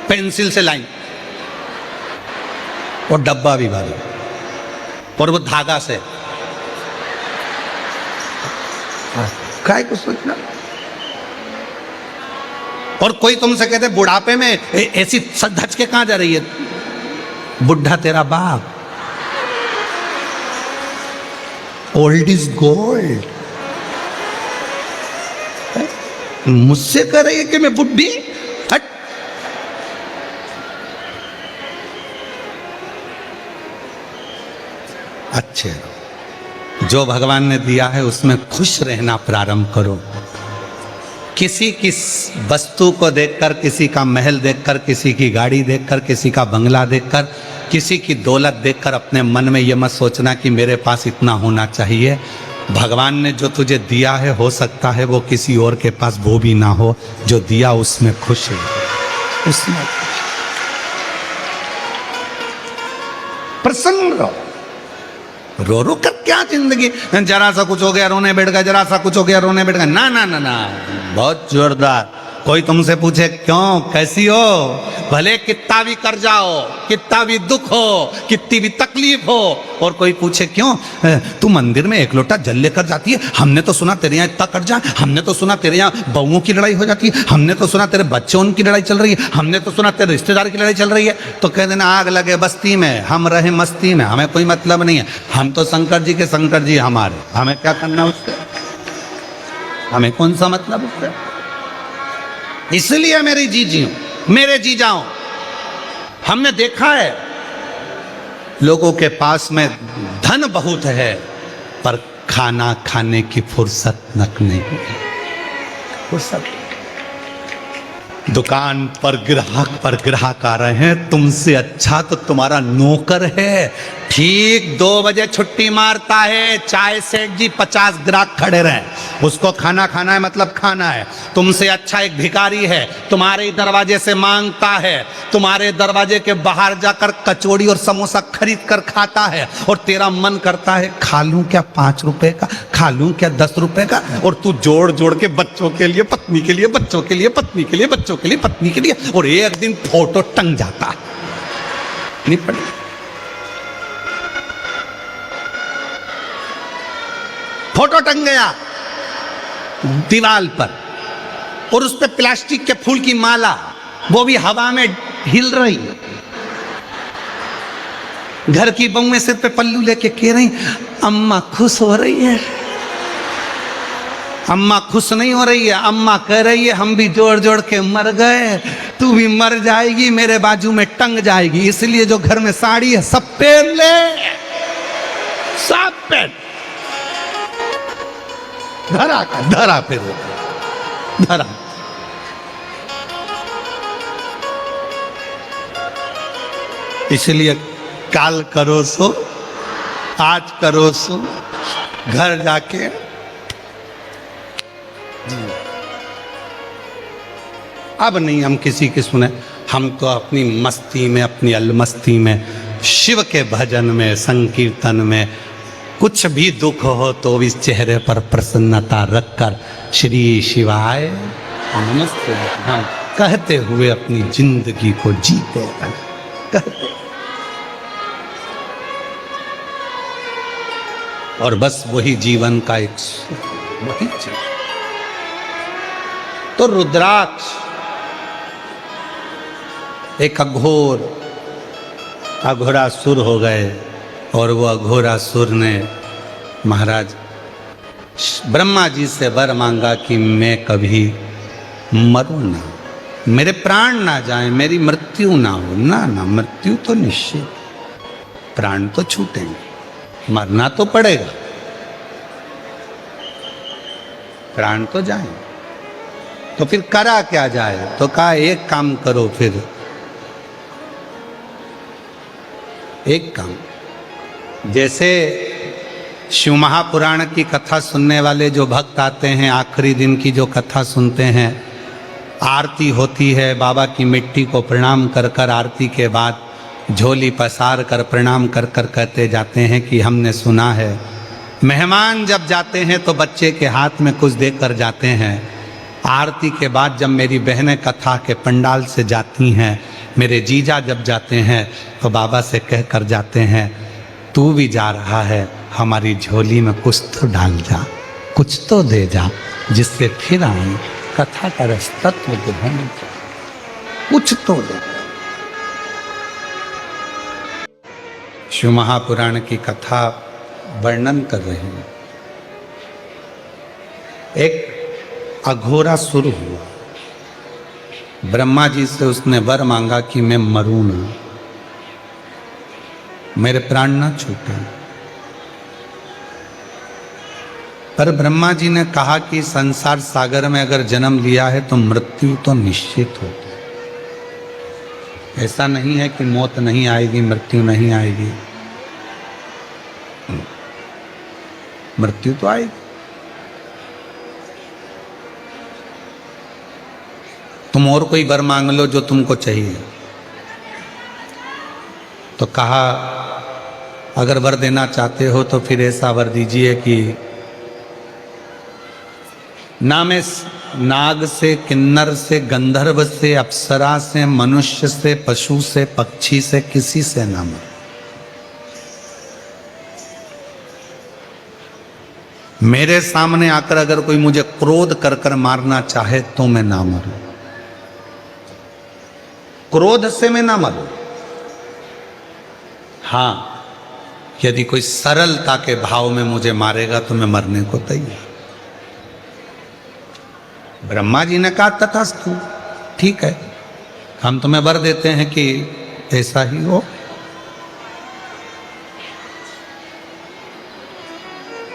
पेंसिल से लाइन और डब्बा भी भारी, और वो धागा से, काय को सोचना। और कोई तुमसे कहते बुढ़ापे में ऐसी सज धज के कहां जा रही है, बुढ़ा तेरा बाप, ओल्ड इज गोल्ड। मुझसे कह रही है कि मैं बुढ़ी, हट। अच्छे जो भगवान ने दिया है उसमें खुश रहना प्रारंभ करो। किसी की वस्तु को देखकर, किसी का महल देखकर, किसी की गाड़ी देखकर, किसी का बंगला देखकर, किसी की दौलत देखकर अपने मन में ये मत सोचना कि मेरे पास इतना होना चाहिए। भगवान ने जो तुझे दिया है हो सकता है वो किसी और के पास वो भी ना हो, जो दिया उसमें खुश है, उसमें प्रसन्न रहो। रो रो कर क्या जिंदगी, जरा सा कुछ हो गया रोने बैठ गया, जरा सा कुछ हो गया रोने बैठ गया, ना ना ना ना, बहुत जोरदार। कोई तुमसे पूछे क्यों कैसी हो, भले कितना भी कर जाओ, कितना भी दुख हो, कितनी भी तकलीफ हो, और कोई पूछे क्यों तू मंदिर में एक लोटा जल लेकर जाती है, हमने तो सुना तेरे यहाँ इतना कर जा, हमने तो सुना तेरे यहाँ बहुओं की लड़ाई हो जाती है, हमने तो सुना तेरे बच्चों की लड़ाई चल रही है, हमने तो सुना तेरे रिश्तेदार की लड़ाई चल रही है। तो कह देना आग लगे बस्ती में, हम रहे मस्ती में, हमें कोई मतलब नहीं है, हम तो शंकर जी के शंकर जी हमारे, हमें क्या करना उससे, हमें कौन सा मतलब उससे। इसलिए मेरी जीजियों, मेरे जीजाओं, हमने देखा है लोगों के पास में धन बहुत है पर खाना खाने की फुर्सत नक नहीं है, फुर्सत। दुकान पर ग्राहक आ रहे हैं, तुमसे अच्छा तो तुम्हारा नौकर है, ठीक 2 बजे छुट्टी मारता है, चाय सेठ जी 50 ग्राहक खड़े रहे, उसको खाना खाना है मतलब खाना है। तुमसे अच्छा एक भिखारी है, तुम्हारे ही दरवाजे से मांगता है, तुम्हारे दरवाजे के बाहर जाकर कचौड़ी और समोसा खरीद कर खाता है, और तेरा मन करता है खा लूं क्या 5 रुपए का, खा लूं क्या 10 रुपए का, और तू जोड़ जोड़ के बच्चों के लिए, पत्नी के लिए, बच्चों के लिए, पत्नी के लिए, बच्चों के लिए, पत्नी के लिए, और एक दिन फोटो टंग जाता निपट। फोटो टंग गया दीवार पर, और उस पे प्लास्टिक के फूल की माला, वो भी हवा में हिल रही है। घर की बहुएं सिर पे पल्लू लेके कह रही अम्मा खुश हो रही है, अम्मा खुश नहीं हो रही है, अम्मा कह रही है हम भी जोड़ जोड़ के मर गए, तू भी मर जाएगी, मेरे बाजू में टंग जाएगी, इसलिए जो घर में साड़ी है सब पहन ले, सब पहन। धरा का धरा फिर धरा। इसलिए काल करो सो, आज करो सो, घर जाके अब नहीं हम किसी की सुने, हम तो अपनी मस्ती में, अपनी अलमस्ती में, शिव के भजन में, संकीर्तन में, कुछ भी दुख हो तो इस चेहरे पर प्रसन्नता रखकर श्री शिवाय नमस्ते हम कहते हुए अपनी जिंदगी को जीते हैं, कहते। और बस वही जीवन का एक वही चीज। तो रुद्राक्ष एक अघोरासुर हो गए, और वो अघोरासुर ने महाराज ब्रह्मा जी से वर मांगा कि मैं कभी मरूं ना, मेरे प्राण ना जाए, मेरी मृत्यु ना हो। ना ना, मृत्यु तो निश्चित, प्राण तो छूटेंगे, मरना तो पड़ेगा, प्राण तो जाए। तो फिर करा क्या जाए? तो कहा एक काम करो, फिर एक काम, जैसे शिव महापुराण की कथा सुनने वाले जो भक्त आते हैं, आखिरी दिन की जो कथा सुनते हैं, आरती होती है, बाबा की मिट्टी को प्रणाम कर कर आरती के बाद झोली पसार कर प्रणाम कर कर कहते जाते हैं कि हमने सुना है मेहमान जब जाते हैं तो बच्चे के हाथ में कुछ देकर जाते हैं। आरती के बाद जब मेरी बहनें कथा के पंडाल से जाती हैं, मेरे जीजा जब जाते हैं तो बाबा से कह कर जाते हैं, तू भी जा रहा है, हमारी झोली में कुछ तो डाल जा, कुछ तो दे जा, जिससे फिर आए कथा का रस तत्व ग्रहण, कुछ तो दे। शिव महापुराण की कथा वर्णन कर रहे हैं। एक अघोरासुर हुआ, ब्रह्मा जी से उसने वर मांगा कि मैं मरूं ना, मेरे प्राण ना छूटे। पर ब्रह्मा जी ने कहा कि संसार सागर में अगर जन्म लिया है तो मृत्यु तो निश्चित होती है। ऐसा नहीं है कि मौत नहीं आएगी, मृत्यु नहीं आएगी, मृत्यु तो आएगी। तुम और कोई वर मांग लो जो तुमको चाहिए। तो कहा अगर वर देना चाहते हो तो फिर ऐसा वर दीजिए कि ना मैं नाग से, किन्नर से, गंधर्व से, अप्सरा से, मनुष्य से, पशु से, पक्षी से, किसी से ना मर। मेरे सामने आकर अगर कोई मुझे क्रोध कर कर मारना चाहे तो मैं ना मरूं, क्रोध से मैं ना मरूं। हाँ, यदि कोई सरलता के भाव में मुझे मारेगा तो मैं मरने को तैयार। ब्रह्मा जी ने कहा तथास्तु, ठीक है, हम तुम्हें वर देते हैं कि ऐसा ही हो,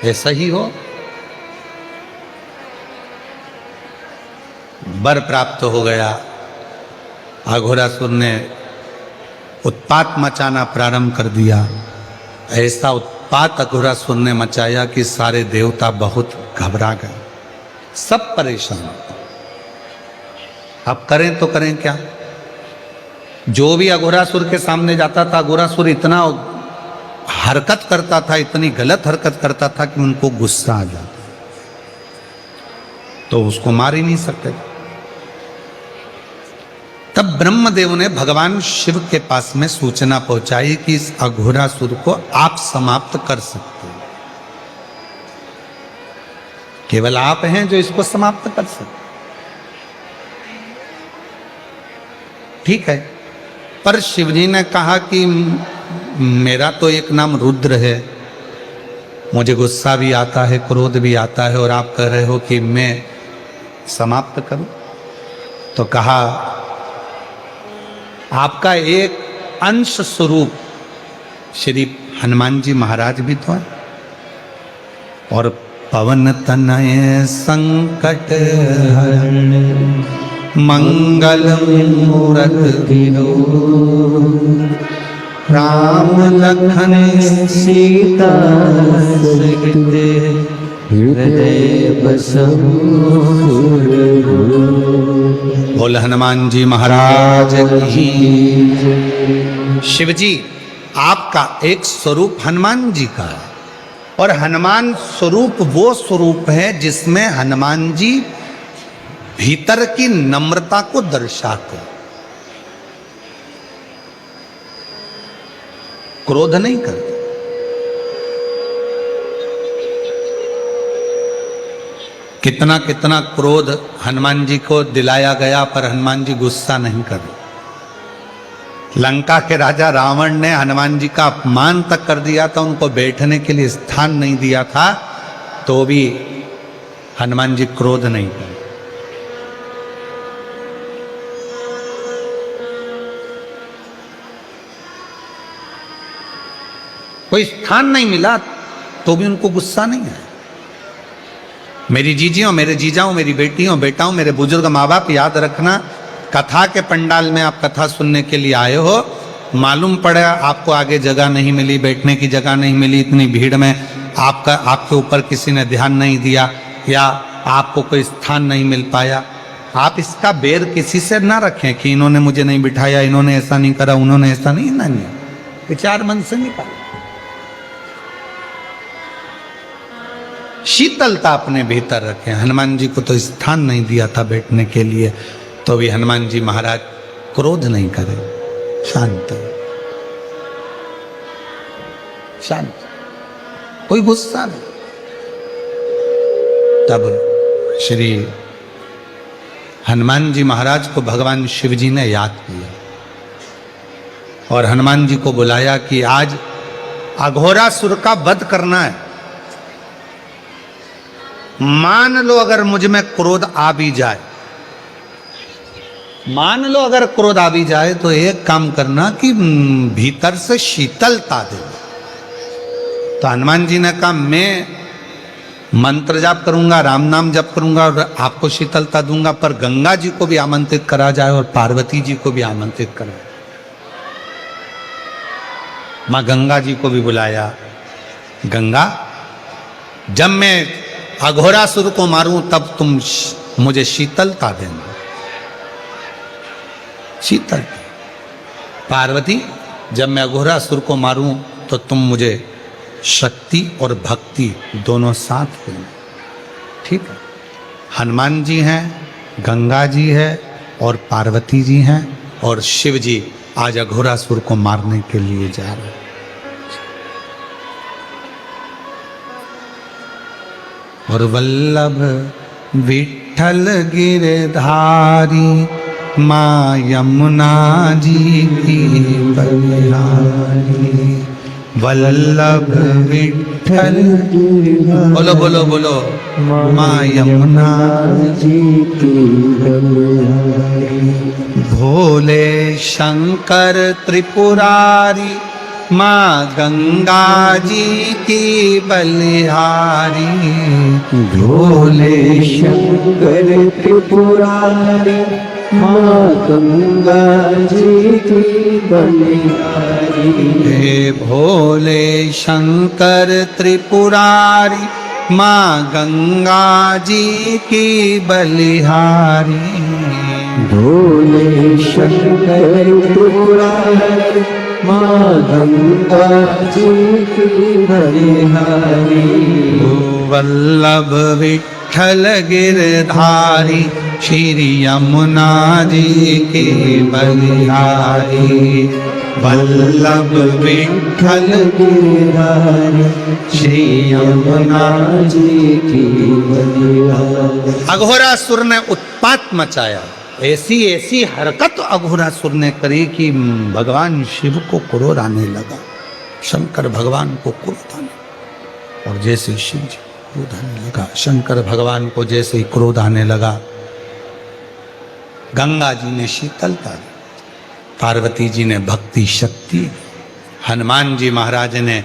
ऐसा ही हो। वर प्राप्त हो गया। अघोरासुर ने उत्पात मचाना प्रारंभ कर दिया। ऐसा उत्पात अघोरासुर ने मचाया कि सारे देवता बहुत घबरा गए, सब परेशान। अब करें तो करें क्या? जो भी अघोरासुर के सामने जाता था, अघोरासुर इतना हरकत करता था, इतनी गलत हरकत करता था कि उनको गुस्सा आ जाता, तो उसको मार ही नहीं सकते। तब ब्रह्मदेव ने भगवान शिव के पास में सूचना पहुंचाई कि इस अघोरासुर को आप समाप्त कर सकते हैं, केवल आप हैं जो इसको समाप्त कर सकते। ठीक है, पर शिवजी ने कहा कि मेरा तो एक नाम रुद्र है, मुझे गुस्सा भी आता है, क्रोध भी आता है, और आप कह रहे हो कि मैं समाप्त करूं। तो कहा आपका एक अंश स्वरूप श्री हनुमान जी महाराज भी तो है, और पवन तनय संकट हरण मंगल मूरति राम लखन सीता सहित हृदय बसहु। बोल हनुमान जी महाराज की। शिव जी आपका एक स्वरूप हनुमान जी का है, और हनुमान स्वरूप वो स्वरूप है जिसमें हनुमान जी भीतर की नम्रता को दर्शाते, क्रोध नहीं करते। कितना कितना क्रोध हनुमान जी को दिलाया गया, पर हनुमान जी गुस्सा नहीं करे। लंका के राजा रावण ने हनुमान जी का अपमान तक कर दिया था, उनको बैठने के लिए स्थान नहीं दिया था, तो भी हनुमान जी क्रोध नहीं करे। कोई स्थान नहीं मिला तो भी उनको गुस्सा नहीं है। मेरी जीजियों, मेरे जीजाओं, मेरी बेटियों, बेटाओं, मेरे बुजुर्ग माँ बाप, याद रखना, कथा के पंडाल में आप कथा सुनने के लिए आए हो, मालूम पड़ा आपको आगे जगह नहीं मिली, बैठने की जगह नहीं मिली, इतनी भीड़ में आपके ऊपर किसी ने ध्यान नहीं दिया, या आपको कोई स्थान नहीं मिल पाया, आप इसका बेर किसी से ना रखें कि इन्होंने मुझे नहीं बिठाया, इन्होंने ऐसा नहीं करा, उन्होंने ऐसा नहीं। विचार मन से निकाल, शीतलता अपने भीतर रखें। हनुमान जी को तो स्थान नहीं दिया था बैठने के लिए, तो भी हनुमान जी महाराज क्रोध नहीं करे, शांत शांत, कोई गुस्सा नहीं। तब श्री हनुमान जी महाराज को भगवान शिव जी ने याद किया और हनुमान जी को बुलाया कि आज अघोरासुर का वध करना है। मान लो अगर मुझ में क्रोध आ भी जाए, मान लो अगर क्रोध आ भी जाए, तो एक काम करना कि भीतर से शीतलता दे। तो हनुमान जी ने कहा, मैं मंत्र जाप करूंगा, राम नाम जप करूंगा और आपको शीतलता दूंगा, पर गंगा जी को भी आमंत्रित करा जाए और पार्वती जी को भी आमंत्रित करा। मां गंगा जी को भी बुलाया। गंगा, जब मैं अघोरासुर को मारूं तब तुम मुझे शीतलता देना, शीतलता। पार्वती, जब मैं अघोरासुर को मारूं तो तुम मुझे शक्ति और भक्ति दोनों साथ देना। ठीक है, हनुमान जी हैं, गंगा जी है और पार्वती जी हैं, और शिव जी आज अघोरासुर को मारने के लिए जा रहे हैं। और वल्लभ विठल गिरधारी माँ यमुना जी की बलिहारी। वल्लभ विठल, बोलो बोलो बोलो, माँ यमुना जी की बलिहारी। भोले शंकर त्रिपुरारी माँ गंगा जी की बलिहारी। भोले शंकर त्रिपुरारी माँ गंगा जी की बलिहारी। हे भोले शंकर त्रिपुरारी माँ गंगा जी की बलिहारी। भोले शंकर त्रिपुरारी माँ गंगा जी की बलिहारी। वल्लभ विठल गिरधारी श्री यमुना जी की बलिहारी। वल्लभ विठल गिरधारी श्री यमुना जी की बलिहारी। अघोरासुर ने उत्पात मचाया, ऐसी ऐसी हरकत अघोरासुर ने करी कि भगवान शिव को क्रोध आने लगा, शंकर भगवान को क्रोध आने, और जैसे शिव जी क्रोध आने लगा, शंकर भगवान को जैसे ही क्रोध आने लगा, गंगा जी ने शीतलता दी, पार्वती जी ने भक्ति शक्ति, हनुमान जी महाराज ने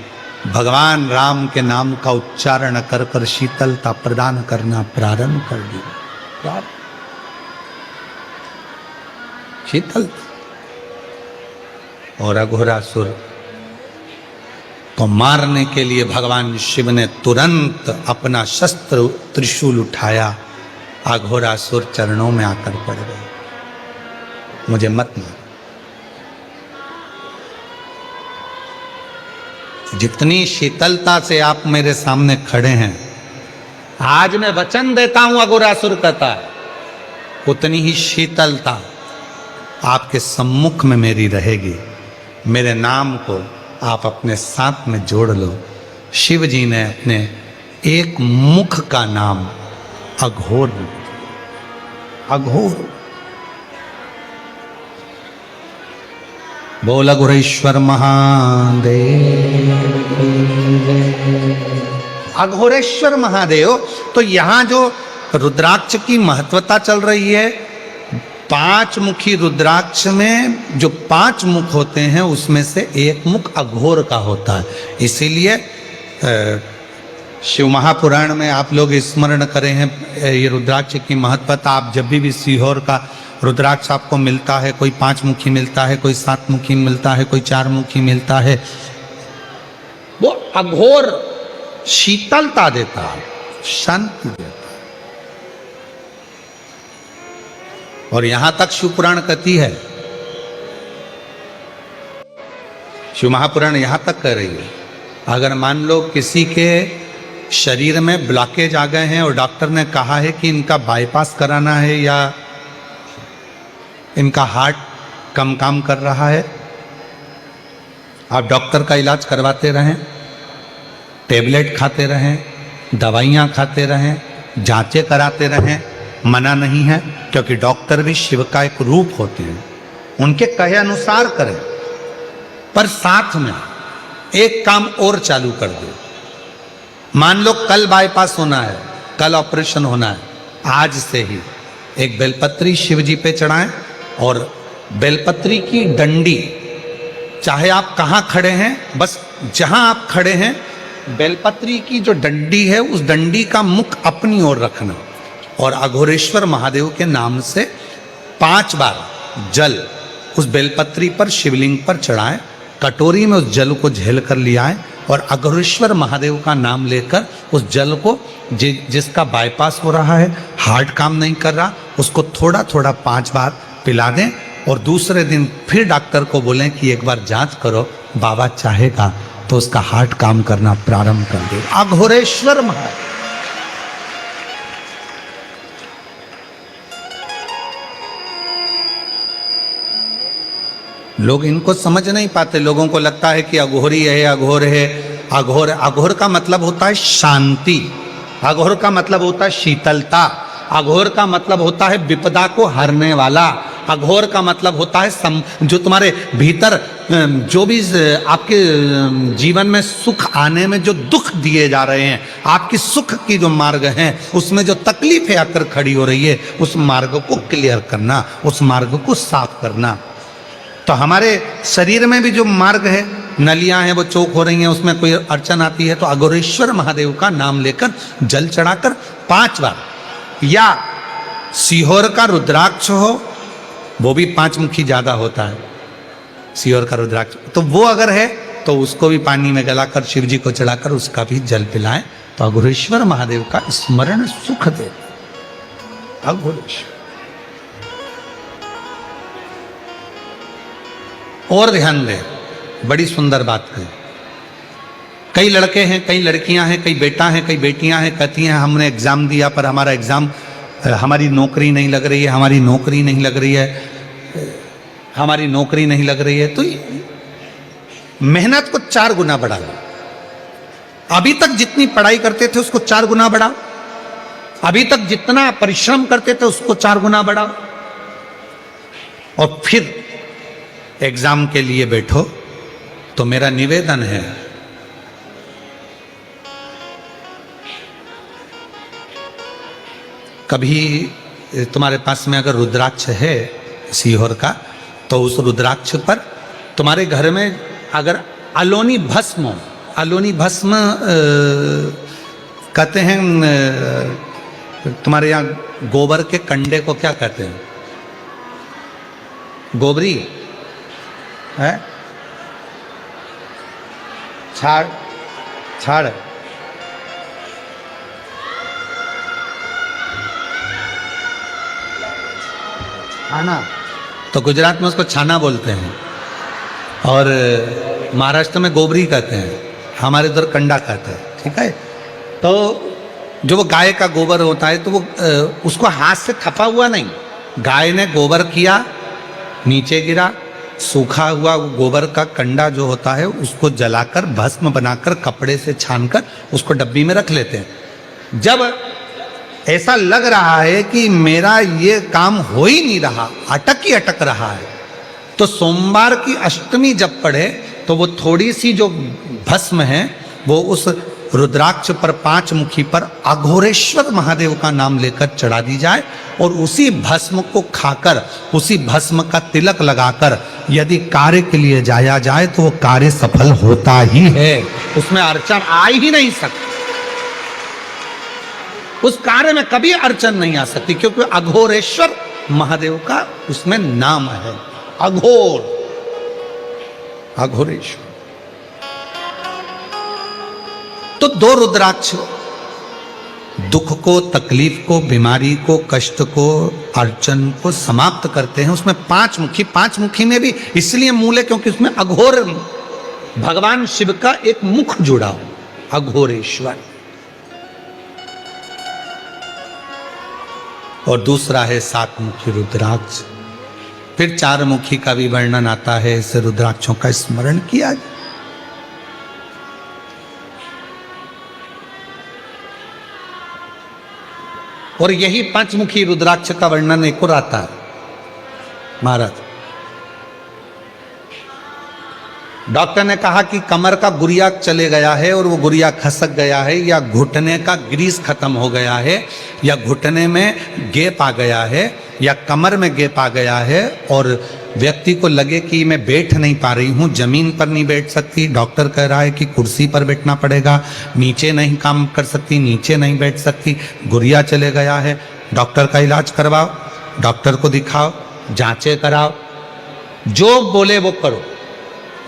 भगवान राम के नाम का उच्चारण कर कर शीतलता प्रदान करना प्रारंभ कर दिया। शीतल। और अघोरासुर को मारने के लिए भगवान शिव ने तुरंत अपना शस्त्र त्रिशूल उठाया। अघोरासुर चरणों में आकर पड़ गए, मुझे मत मार। जितनी शीतलता से आप मेरे सामने खड़े हैं, आज मैं वचन देता हूं, अघोरासुर कहता है, उतनी ही शीतलता आपके सम्मुख में मेरी रहेगी। मेरे नाम को आप अपने साथ में जोड़ लो। शिव जी ने अपने एक मुख का नाम अघोर, अघोर। बोल अघोरेश्वर महादेव, अघोरेश्वर महादेव। तो यहां जो रुद्राक्ष की महत्वता चल रही है, 5 मुखी रुद्राक्ष में जो 5 मुख होते हैं उसमें से एक मुख अघोर का होता है। इसीलिए शिव महापुराण में आप लोग स्मरण करें हैं ये रुद्राक्ष की महत्वता। आप जब भी सीहोर का रुद्राक्ष आपको मिलता है, कोई 5 मुखी मिलता है, कोई 7 मुखी मिलता है, कोई 4 मुखी मिलता है, वो अघोर शीतलता देता है, शांति देता है। और यहां तक शिव पुराण कहती है, शिव महापुराण यहां तक कह रही है, अगर मान लो किसी के शरीर में ब्लॉकेज आ गए हैं और डॉक्टर ने कहा है कि इनका बाईपास कराना है या इनका हार्ट कम काम कर रहा है, आप डॉक्टर का इलाज करवाते रहें, टेबलेट खाते रहें, दवाइयाँ खाते रहें, जांचें कराते रहें, मना नहीं है, क्योंकि डॉक्टर भी शिव का एक रूप होते हैं, उनके कहे अनुसार करें। पर साथ में एक काम और चालू कर दो। मान लो कल बाईपास होना है, कल ऑपरेशन होना है, आज से ही एक बेलपत्री शिव जी पे चढ़ाएं और बेलपत्री की डंडी, चाहे आप कहाँ खड़े हैं, बस जहां आप खड़े हैं, बेलपत्री की जो डंडी है उस डंडी का मुख अपनी ओर रखना और अघोरेश्वर महादेव के नाम से 5 बार जल उस बेलपत्री पर, शिवलिंग पर चढ़ाएं, कटोरी में उस जल को झेल कर ले आएं और अघोरेश्वर महादेव का नाम लेकर उस जल को जिसका बाईपास हो रहा है, हार्ट काम नहीं कर रहा, उसको थोड़ा थोड़ा 5 बार पिला दें और दूसरे दिन फिर डॉक्टर को बोलें कि एक बार जांच करो, बाबा चाहेगा तो उसका हार्ट काम करना प्रारंभ कर दे। अघोरेश्वर महादेव। लोग इनको समझ नहीं पाते, लोगों को लगता है कि अघोरी है, अघोर है। अघोर, अघोर का मतलब होता है शांति, अघोर का मतलब होता है शीतलता, अघोर का मतलब होता है विपदा को हरने वाला, अघोर का मतलब होता है जो तुम्हारे भीतर जो भी आपके जीवन में सुख आने में जो दुख दिए जा रहे हैं, आपकी सुख की जो मार्ग हैं उसमें जो तकलीफें आकर खड़ी हो रही है, उस मार्ग को क्लियर करना, उस मार्ग को साफ करना। तो हमारे शरीर में भी जो मार्ग है, नलियां हैं वो चौक हो रही हैं, उसमें कोई अड़चन आती है तो अघोरेश्वर महादेव का नाम लेकर जल चढ़ाकर 5 बार, या सीहोर का रुद्राक्ष हो, वो भी 5 मुखी ज्यादा होता है सीहोर का रुद्राक्ष, तो वो अगर है तो उसको भी पानी में गलाकर शिव जी को चढ़ाकर उसका भी जल पिलाएं तो अघोरेश्वर महादेव का स्मरण सुख दे। अघोरेश्वर। और ध्यान दें, बड़ी सुंदर बात है। कई लड़के हैं, कई लड़कियां हैं, कई बेटा हैं, कई बेटियां हैं, कहती हैं हमने एग्जाम दिया पर हमारा एग्जाम, हमारी नौकरी नहीं लग रही है, हमारी नौकरी नहीं लग रही है, हमारी नौकरी नहीं लग रही है। तो मेहनत को 4 गुना बढ़ा लो। अभी तक जितनी पढ़ाई करते थे उसको 4 गुना बढ़ाओ, अभी तक जितना परिश्रम करते थे उसको 4 गुना बढ़ाओ और फिर एग्जाम के लिए बैठो। तो मेरा निवेदन है, कभी तुम्हारे पास में अगर रुद्राक्ष है सीहोर का, तो उस रुद्राक्ष पर तुम्हारे घर में अगर अलोनी भस्म हो, अलोनी भस्म कहते हैं, तुम्हारे यहाँ गोबर के कंडे को क्या कहते हैं? गोबरी है, छाड़, छाड़, छाना, तो गुजरात में उसको छाना बोलते हैं और महाराष्ट्र में गोबरी कहते हैं, हमारे उधर कंडा कहते हैं। ठीक है, तो जो वो गाय का गोबर होता है तो वो उसको हाथ से थपा हुआ नहीं, गाय ने गोबर किया, नीचे गिरा, सूखा हुआ गोबर का कंडा जो होता है उसको जलाकर भस्म बनाकर कपड़े से छानकर उसको डब्बी में रख लेते हैं। जब ऐसा लग रहा है कि मेरा ये काम हो ही नहीं रहा, अटक ही अटक रहा है, तो सोमवार की अष्टमी जब पढ़े तो वो थोड़ी सी जो भस्म है वो उस रुद्राक्ष पर, 5 मुखी पर अघोरेश्वर महादेव का नाम लेकर चढ़ा दी जाए और उसी भस्म को खाकर, उसी भस्म का तिलक लगाकर यदि कार्य के लिए जाया जाए तो वो कार्य सफल होता ही है, उसमें अड़चन आ ही नहीं सकती। उस कार्य में कभी अड़चन नहीं आ सकती, क्योंकि अघोरेश्वर महादेव का उसमें नाम है, अघोर, अघोरेश्वर। तो 2 रुद्राक्ष दुख को, तकलीफ को, बीमारी को, कष्ट को, अड़चन को समाप्त करते हैं। उसमें 5 मुखी, 5 मुखी में भी इसलिए मूल है क्योंकि उसमें अघोर, भगवान शिव का एक मुख जुड़ा हो, अघोरेश्वर। और दूसरा है 7 मुखी रुद्राक्ष। फिर 4 मुखी का भी वर्णन आता है, इसे रुद्राक्षों का स्मरण किया। और यही 5 मुखी रुद्राक्ष का वर्णन एक और आता है महाराज। डॉक्टर ने कहा कि कमर का गुरिया चले गया है और वो गुरिया खसक गया है, या घुटने का ग्रीस खत्म हो गया है, या घुटने में गैप आ गया है, या कमर में गैप आ गया है, और व्यक्ति को लगे कि मैं बैठ नहीं पा रही हूँ, जमीन पर नहीं बैठ सकती, डॉक्टर कह रहा है कि कुर्सी पर बैठना पड़ेगा, नीचे नहीं काम कर सकती, नीचे नहीं बैठ सकती, गुरिया चले गया है, डॉक्टर का इलाज करवाओ, डॉक्टर को दिखाओ, जांचें कराओ, जो बोले वो करो।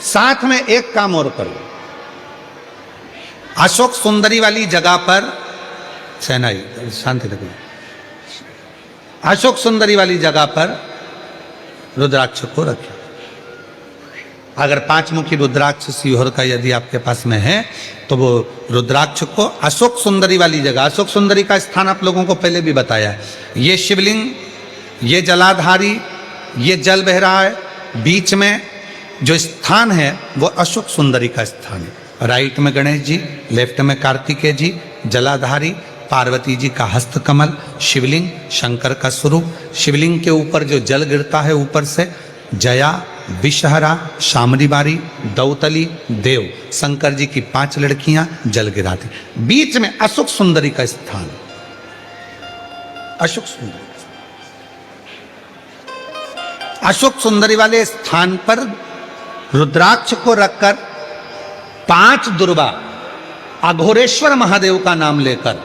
साथ में एक काम और करो, अशोक सुंदरी वाली जगह पर, सेनाई शांति रखो, अशोक सुंदरी वाली जगह पर रुद्राक्ष को रखें। अगर 5 मुखी रुद्राक्ष सीहोर का यदि आपके पास में है तो वो रुद्राक्ष को अशोक सुंदरी वाली जगह, अशोक सुंदरी का स्थान आप लोगों को पहले भी बताया है, ये शिवलिंग, ये जलाधारी, ये जल बह रहा है, बीच में जो स्थान है वो अशोक सुंदरी का स्थान है। राइट में गणेश जी, लेफ्ट में कार्तिकेय जी, जलाधारी, पार्वती जी का हस्तकमल, शिवलिंग, शंकर का स्वरूप, शिवलिंग के ऊपर जो जल गिरता है ऊपर से, जया, विषहरा, शामरीबारी, दौतली, देव, शंकर जी की 5 लड़कियां जल गिराती, बीच में अशोक सुंदरी का स्थान, अशोक सुंदरी। अशोक सुंदरी वाले स्थान पर रुद्राक्ष को रखकर 5 दुर्वा अघोरेश्वर महादेव का नाम लेकर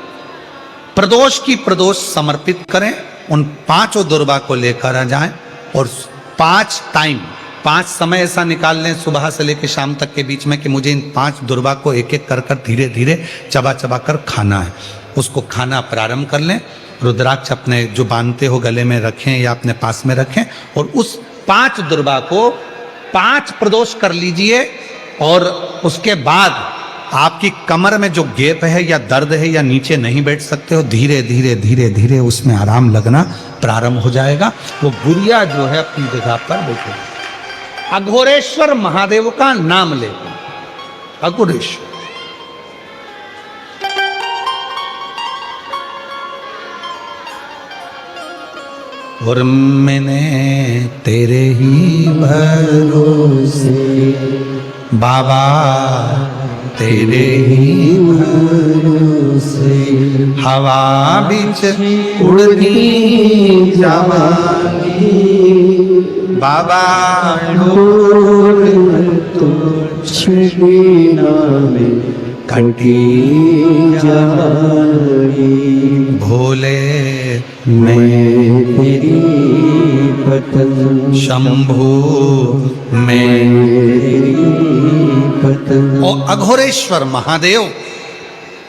प्रदोष की प्रदोष समर्पित करें। उन 5 दुर्वा को लेकर आ जाएं और 5 टाइम, 5 समय ऐसा निकाल लें सुबह से लेकर शाम तक के बीच में कि मुझे इन 5 दुर्वा को एक एक कर धीरे धीरे चबा चबा कर खाना है। उसको खाना प्रारंभ कर लें। रुद्राक्ष अपने जो बांधते हो गले में रखें या अपने पास में रखें और उस 5 दुर्वा को 5 प्रदोष कर लीजिए। और उसके बाद आपकी कमर में जो गैप है या दर्द है या नीचे नहीं बैठ सकते हो, धीरे धीरे धीरे धीरे उसमें आराम लगना प्रारंभ हो जाएगा। वो गुड़िया जो है अपनी जगह पर बैठे। अघोरेश्वर महादेव का नाम लेकर, अघोरेश्वर। और मैंने तेरे ही भरोसे बाबा, तेरे ही भरोसे हवा बीच उड़नी जावांगी बाबा, डोर तो छीना में कटी जाएगी। भोले मैं तेरी पतन, शंभु मैं तेरी पतन। और अघोरेश्वर महादेव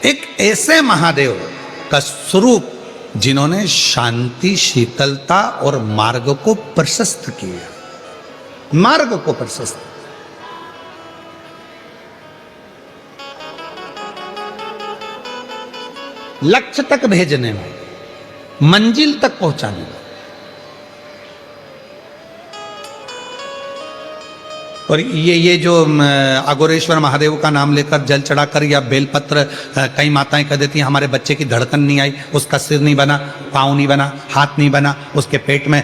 एक ऐसे महादेव का स्वरूप जिन्होंने शांति, शीतलता और मार्ग को प्रशस्त किया, मार्ग को प्रशस्त। लक्ष्य तक भेजने में, मंजिल तक पहुंचाने में। और ये जो अघोरेश्वर महादेव का नाम लेकर जल चढ़ाकर या बेलपत्र, कई माताएं कह देती हैं हमारे बच्चे की धड़कन नहीं आई, उसका सिर नहीं बना, पाँव नहीं बना, हाथ नहीं बना, उसके पेट में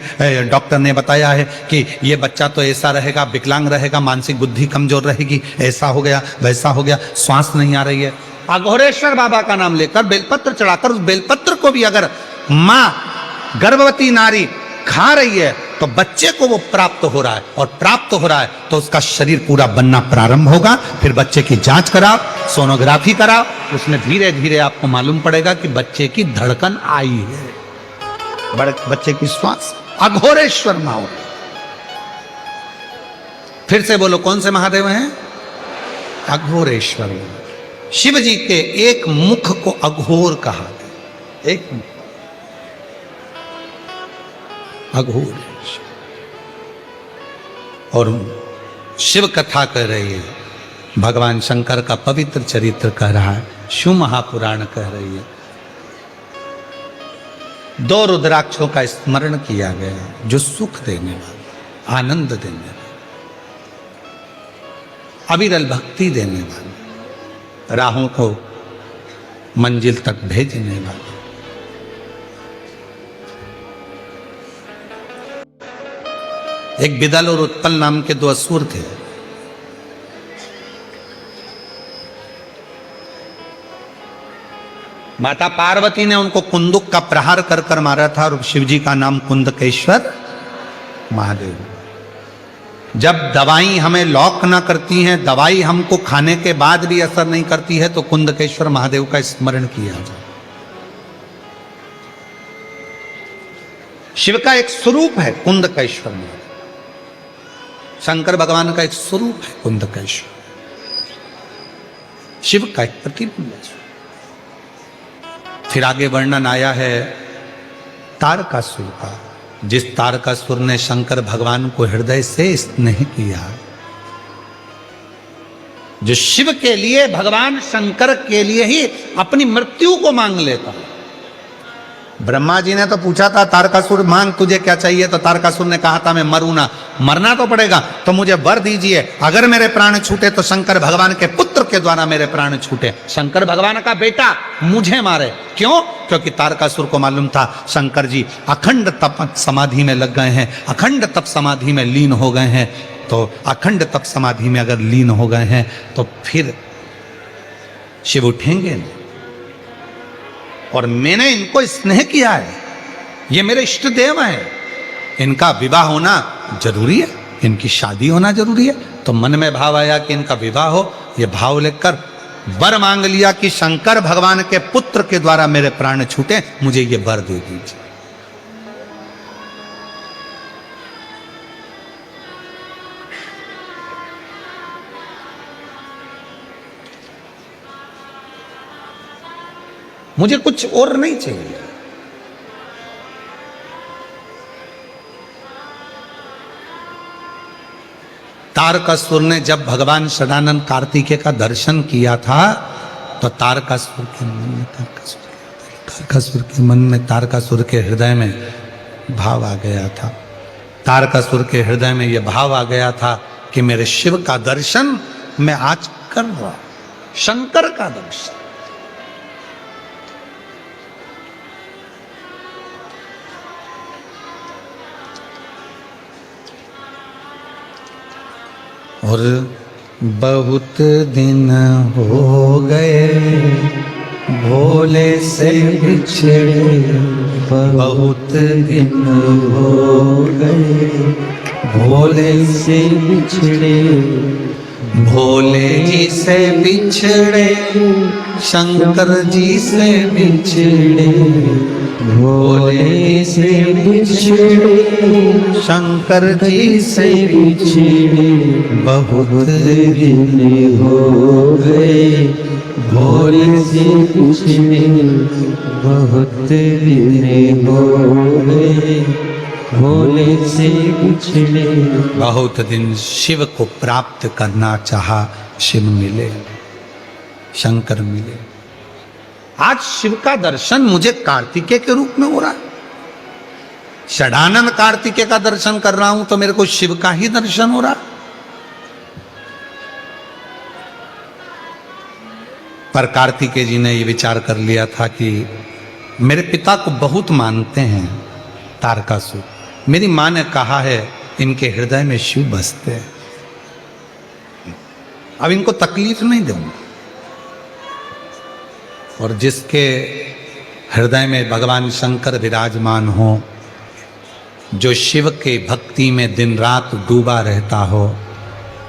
डॉक्टर ने बताया है कि ये बच्चा तो ऐसा रहेगा, विकलांग रहेगा, मानसिक बुद्धि कमजोर रहेगी, ऐसा हो गया वैसा हो गया, श्वास नहीं आ रही है। अघोरेश्वर बाबा का नाम लेकर बेलपत्र चढ़ाकर उस बेलपत्र को भी अगर माँ गर्भवती नारी खा रही है तो बच्चे को वो प्राप्त हो रहा है, और प्राप्त हो रहा है तो उसका शरीर पूरा बनना प्रारंभ होगा। फिर बच्चे की जांच कराओ, सोनोग्राफी कराओ, उसमें धीरे धीरे आपको मालूम पड़ेगा कि बच्चे की धड़कन आई है, बच्चे की श्वास। अघोरेश्वर महादेव, फिर से बोलो कौन से महादेव हैं? अघोरेश्वर। शिव जी के एक मुख को अघोर कहा गया, एक मुख अघोर। और शिव कथा कह रही है, भगवान शंकर का पवित्र चरित्र कह रहा है, शिव महापुराण कह रही है। 2 रुद्राक्षों का स्मरण किया गया है जो सुख देने वाले, आनंद देने वाले, अविरल भक्ति देने वाले, राहों को मंजिल तक भेजने वाले। एक बिदल और उत्पल नाम के 2 असुर थे। माता पार्वती ने उनको कुंदुक का प्रहार कर कर मारा था, और शिवजी का नाम कुंदकेश्वर महादेव। जब दवाई हमें लॉक ना करती है, दवाई हमको खाने के बाद भी असर नहीं करती है, तो कुंदकेश्वर महादेव का स्मरण किया जाए। शिव का एक स्वरूप है कुंदकेश्वर महादेव, शंकर भगवान का एक स्वरूप है कुंदकेश्वर, शिव का एक प्रतिबिंब है। फिर आगे वर्णन आया है तारकासुर का, जिस तारकासुर ने शंकर भगवान को हृदय से स्नेह किया, जो शिव के लिए, भगवान शंकर के लिए ही अपनी मृत्यु को मांग लेता। ब्रह्मा जी ने तो पूछा था तारकासुर मांग तुझे क्या चाहिए, तो तारकासुर ने कहा था मैं मरूं ना, मरना तो पड़ेगा, तो मुझे वर दीजिए, अगर मेरे प्राण छूटे तो शंकर भगवान के पुत्र के द्वारा मेरे प्राण छूटे, शंकर भगवान का बेटा मुझे मारे। क्यों? क्योंकि तारकासुर को मालूम था शंकर जी अखंड तप समाधि में लग गए हैं, अखंड तप समाधि में लीन हो गए हैं, तो अखंड तप समाधि में अगर लीन हो गए हैं तो फिर शिव उठेंगे नहीं। और मैंने इनको स्नेह किया है, ये मेरे इष्ट देव हैं, इनका विवाह होना जरूरी है, इनकी शादी होना जरूरी है। तो मन में भाव आया कि इनका विवाह हो, ये भाव लेकर वर मांग लिया कि शंकर भगवान के पुत्र के द्वारा मेरे प्राण छूटे, मुझे ये वर दे दीजिए। मुझे कुछ और नहीं चाहिए। तारकासुर ने जब भगवान सदानंद कार्तिकेय का दर्शन किया था तो तारकासुर के मन में तारकासुर के हृदय में भाव आ गया था। तारकासुर के हृदय में यह भाव आ गया था कि मेरे शिव का दर्शन मैं आज कर रहा हूं, शंकर का दर्शन। और बहुत दिन हो गए भोले से बिछड़े, बहुत दिन हो गए भोले से बिछड़े, भोले जी से बिछड़े शंकर जी से बिछड़े, भोले से बिछड़े शंकर जी से बिछड़े, बहुत दिन हो गए भोले से बिछड़े, बहुत दिन हो गए भोले से बिछड़े। बहुत दिन शिव को प्राप्त करना चाहा, शिव मिले, शंकर मिले। आज शिव का दर्शन मुझे कार्तिकेय के रूप में हो रहा है। षडानंद कार्तिकेय का दर्शन कर रहा हूं तो मेरे को शिव का ही दर्शन हो रहा है। पर कार्तिकेय जी ने ये विचार कर लिया था कि मेरे पिता को बहुत मानते हैं तारकासुर, मेरी माँ ने कहा है इनके हृदय में शिव बसते हैं, अब इनको तकलीफ नहीं दूंगा। और जिसके हृदय में भगवान शंकर विराजमान हो, जो शिव के भक्ति में दिन रात डूबा रहता हो,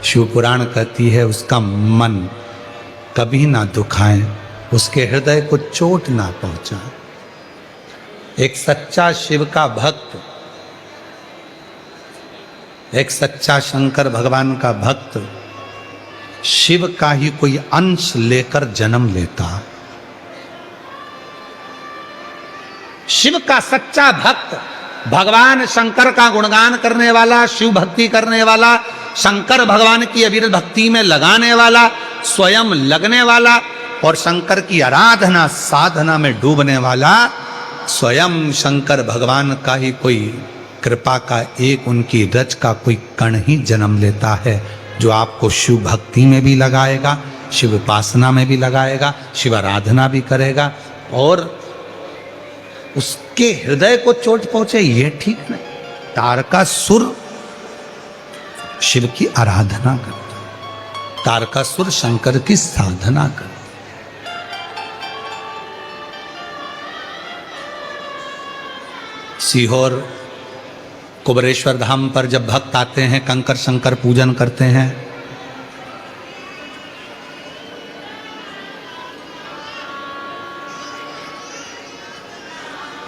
शिव पुराण कहती है उसका मन कभी ना दुखाए, उसके हृदय को चोट ना पहुंचाए। एक सच्चा शिव का भक्त, एक सच्चा शंकर भगवान का भक्त शिव का ही कोई अंश लेकर जन्म लेता। शिव का सच्चा भक्त, भगवान शंकर का गुणगान करने वाला, शिव भक्ति करने वाला, शंकर भगवान की अविरत भक्ति में लगाने वाला, स्वयं लगने वाला और शंकर की आराधना साधना में डूबने वाला, स्वयं शंकर भगवान का ही कोई कृपा का एक उनकी रच का कोई कण ही जन्म लेता है, जो आपको शिव भक्ति में भी लगाएगा, शिव उपासना में भी लगाएगा, शिव आराधना भी करेगा और उसके हृदय को चोट पहुंचे ये ठीक नहीं। तारकासुर शिव की आराधना करता, तारकासुर शंकर की साधना करता। सीहोर कुबरेश्वर धाम पर जब भक्त आते हैं, कंकर शंकर पूजन करते हैं,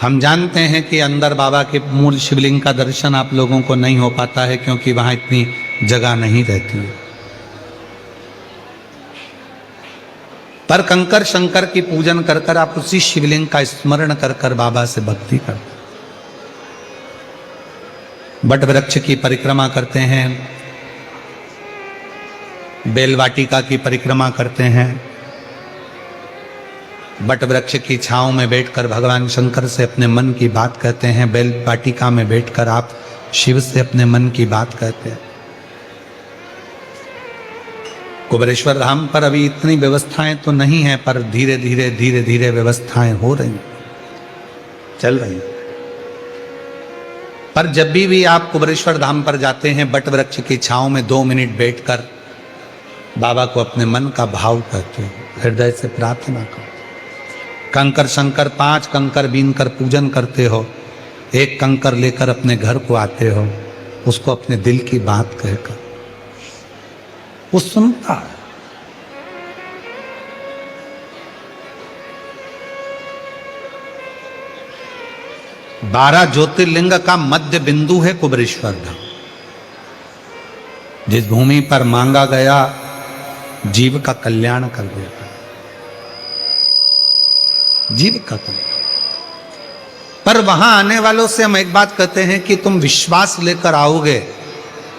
हम जानते हैं कि अंदर बाबा के मूल शिवलिंग का दर्शन आप लोगों को नहीं हो पाता है, क्योंकि वहां इतनी जगह नहीं रहती है। पर कंकर शंकर की पूजन कर कर आप उसी शिवलिंग का स्मरण कर कर बाबा से भक्ति करते, बट वृक्ष की परिक्रमा करते हैं, बेलवाटिका की परिक्रमा करते हैं, बट वृक्ष की छांव में बैठकर भगवान शंकर से अपने मन की बात कहते हैं, बेल वाटिका में बैठकर आप शिव से अपने मन की बात कहते हैं। कुबरेश्वर धाम पर अभी इतनी व्यवस्थाएं तो नहीं है, पर धीरे धीरे धीरे धीरे व्यवस्थाएं हो रही, चल रही। पर जब भी आप कुबरेश्वर धाम पर जाते हैं, बट वृक्ष की छांव में 2 मिनट बैठकर बाबा को अपने मन का भाव कहते हो, हृदय से प्रार्थना करो। कंकर शंकर 5 कंकर बीन कर पूजन करते हो, 1 कंकर लेकर अपने घर को आते हो, उसको अपने दिल की बात कहकर वो सुनता है। बारह ज्योतिर्लिंग का मध्य बिंदु है कुबरेश्वर धाम। जिस भूमि पर मांगा गया जीव का कल्याण कर देता, जीव का कल्याण। पर वहां आने वालों से हम एक बात कहते हैं कि तुम विश्वास लेकर आओगे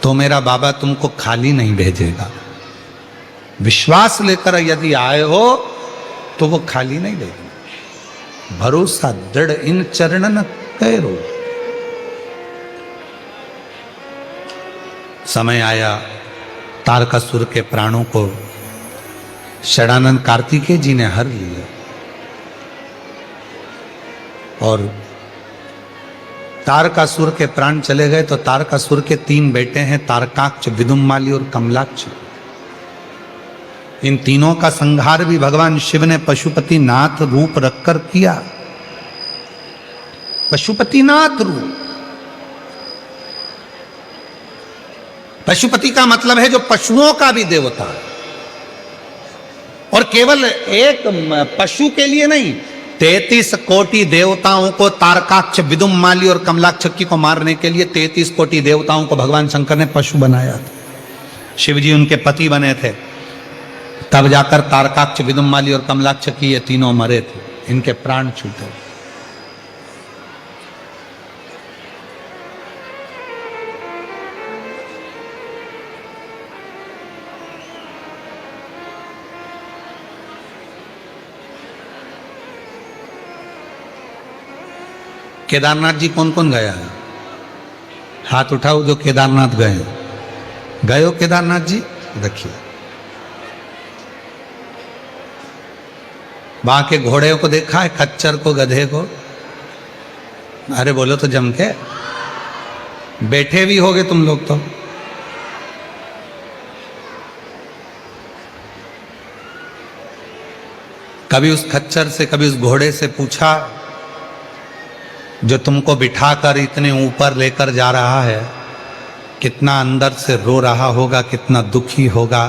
तो मेरा बाबा तुमको खाली नहीं भेजेगा। विश्वास लेकर यदि आए हो तो वो खाली नहीं भेजेगा। भरोसा दृढ़ इन चरणन कैरो। समय आया, तारकासुर के प्राणों को षडानंद कार्तिकेय जी ने हर लिया और तारकासुर के प्राण चले गए। तो तारकासुर के 3 बेटे हैं, तारकाक्ष, विदुम्माली और कमलाक्ष। इन तीनों का संहार भी भगवान शिव ने पशुपति नाथ रूप रखकर किया। पशुपति नाथ रूप, पशुपति का मतलब है जो पशुओं का भी देवता है। और केवल एक पशु के लिए नहीं, 33 कोटि देवताओं को, तारकाक्ष, विदुम्माली और कमलाक्षकी को मारने के लिए 33 कोटि देवताओं को भगवान शंकर ने पशु बनाया था। शिवजी उनके पति बने थे, तब जाकर तारकाक्ष, विदुम्माली और कमलाक्षकी ये तीनों मरे थे, इनके प्राण छूटे। केदारनाथ जी कौन कौन गया है? हाथ उठाओ जो केदारनाथ गए। गए हो केदारनाथ जी? देखिए, वहां के घोड़े को देखा है, खच्चर को, गधे को? अरे बोलो तो जम के, बैठे भी होगे तुम लोग तो। कभी उस खच्चर से, कभी उस घोड़े से पूछा, जो तुमको बिठाकर इतने ऊपर लेकर जा रहा है, कितना अंदर से रो रहा होगा, कितना दुखी होगा,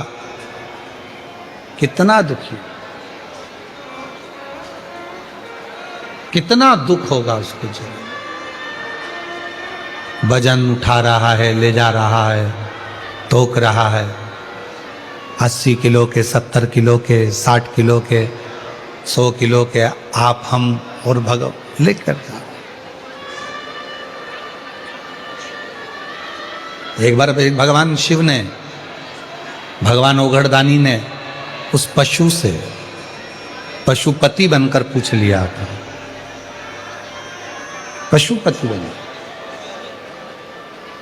कितना दुखी, कितना दुख होगा उसको जो वजन उठा रहा है, ले जा रहा है, तोक रहा है, 80 किलो के, 70 किलो के, 60 किलो के, 100 किलो के, आप, हम और भगव लेकर जा। एक बार भगवान शिव ने, भगवान ओघड़दानी ने उस पशु से पशुपति बनकर पूछ लिया था, पशुपति बने,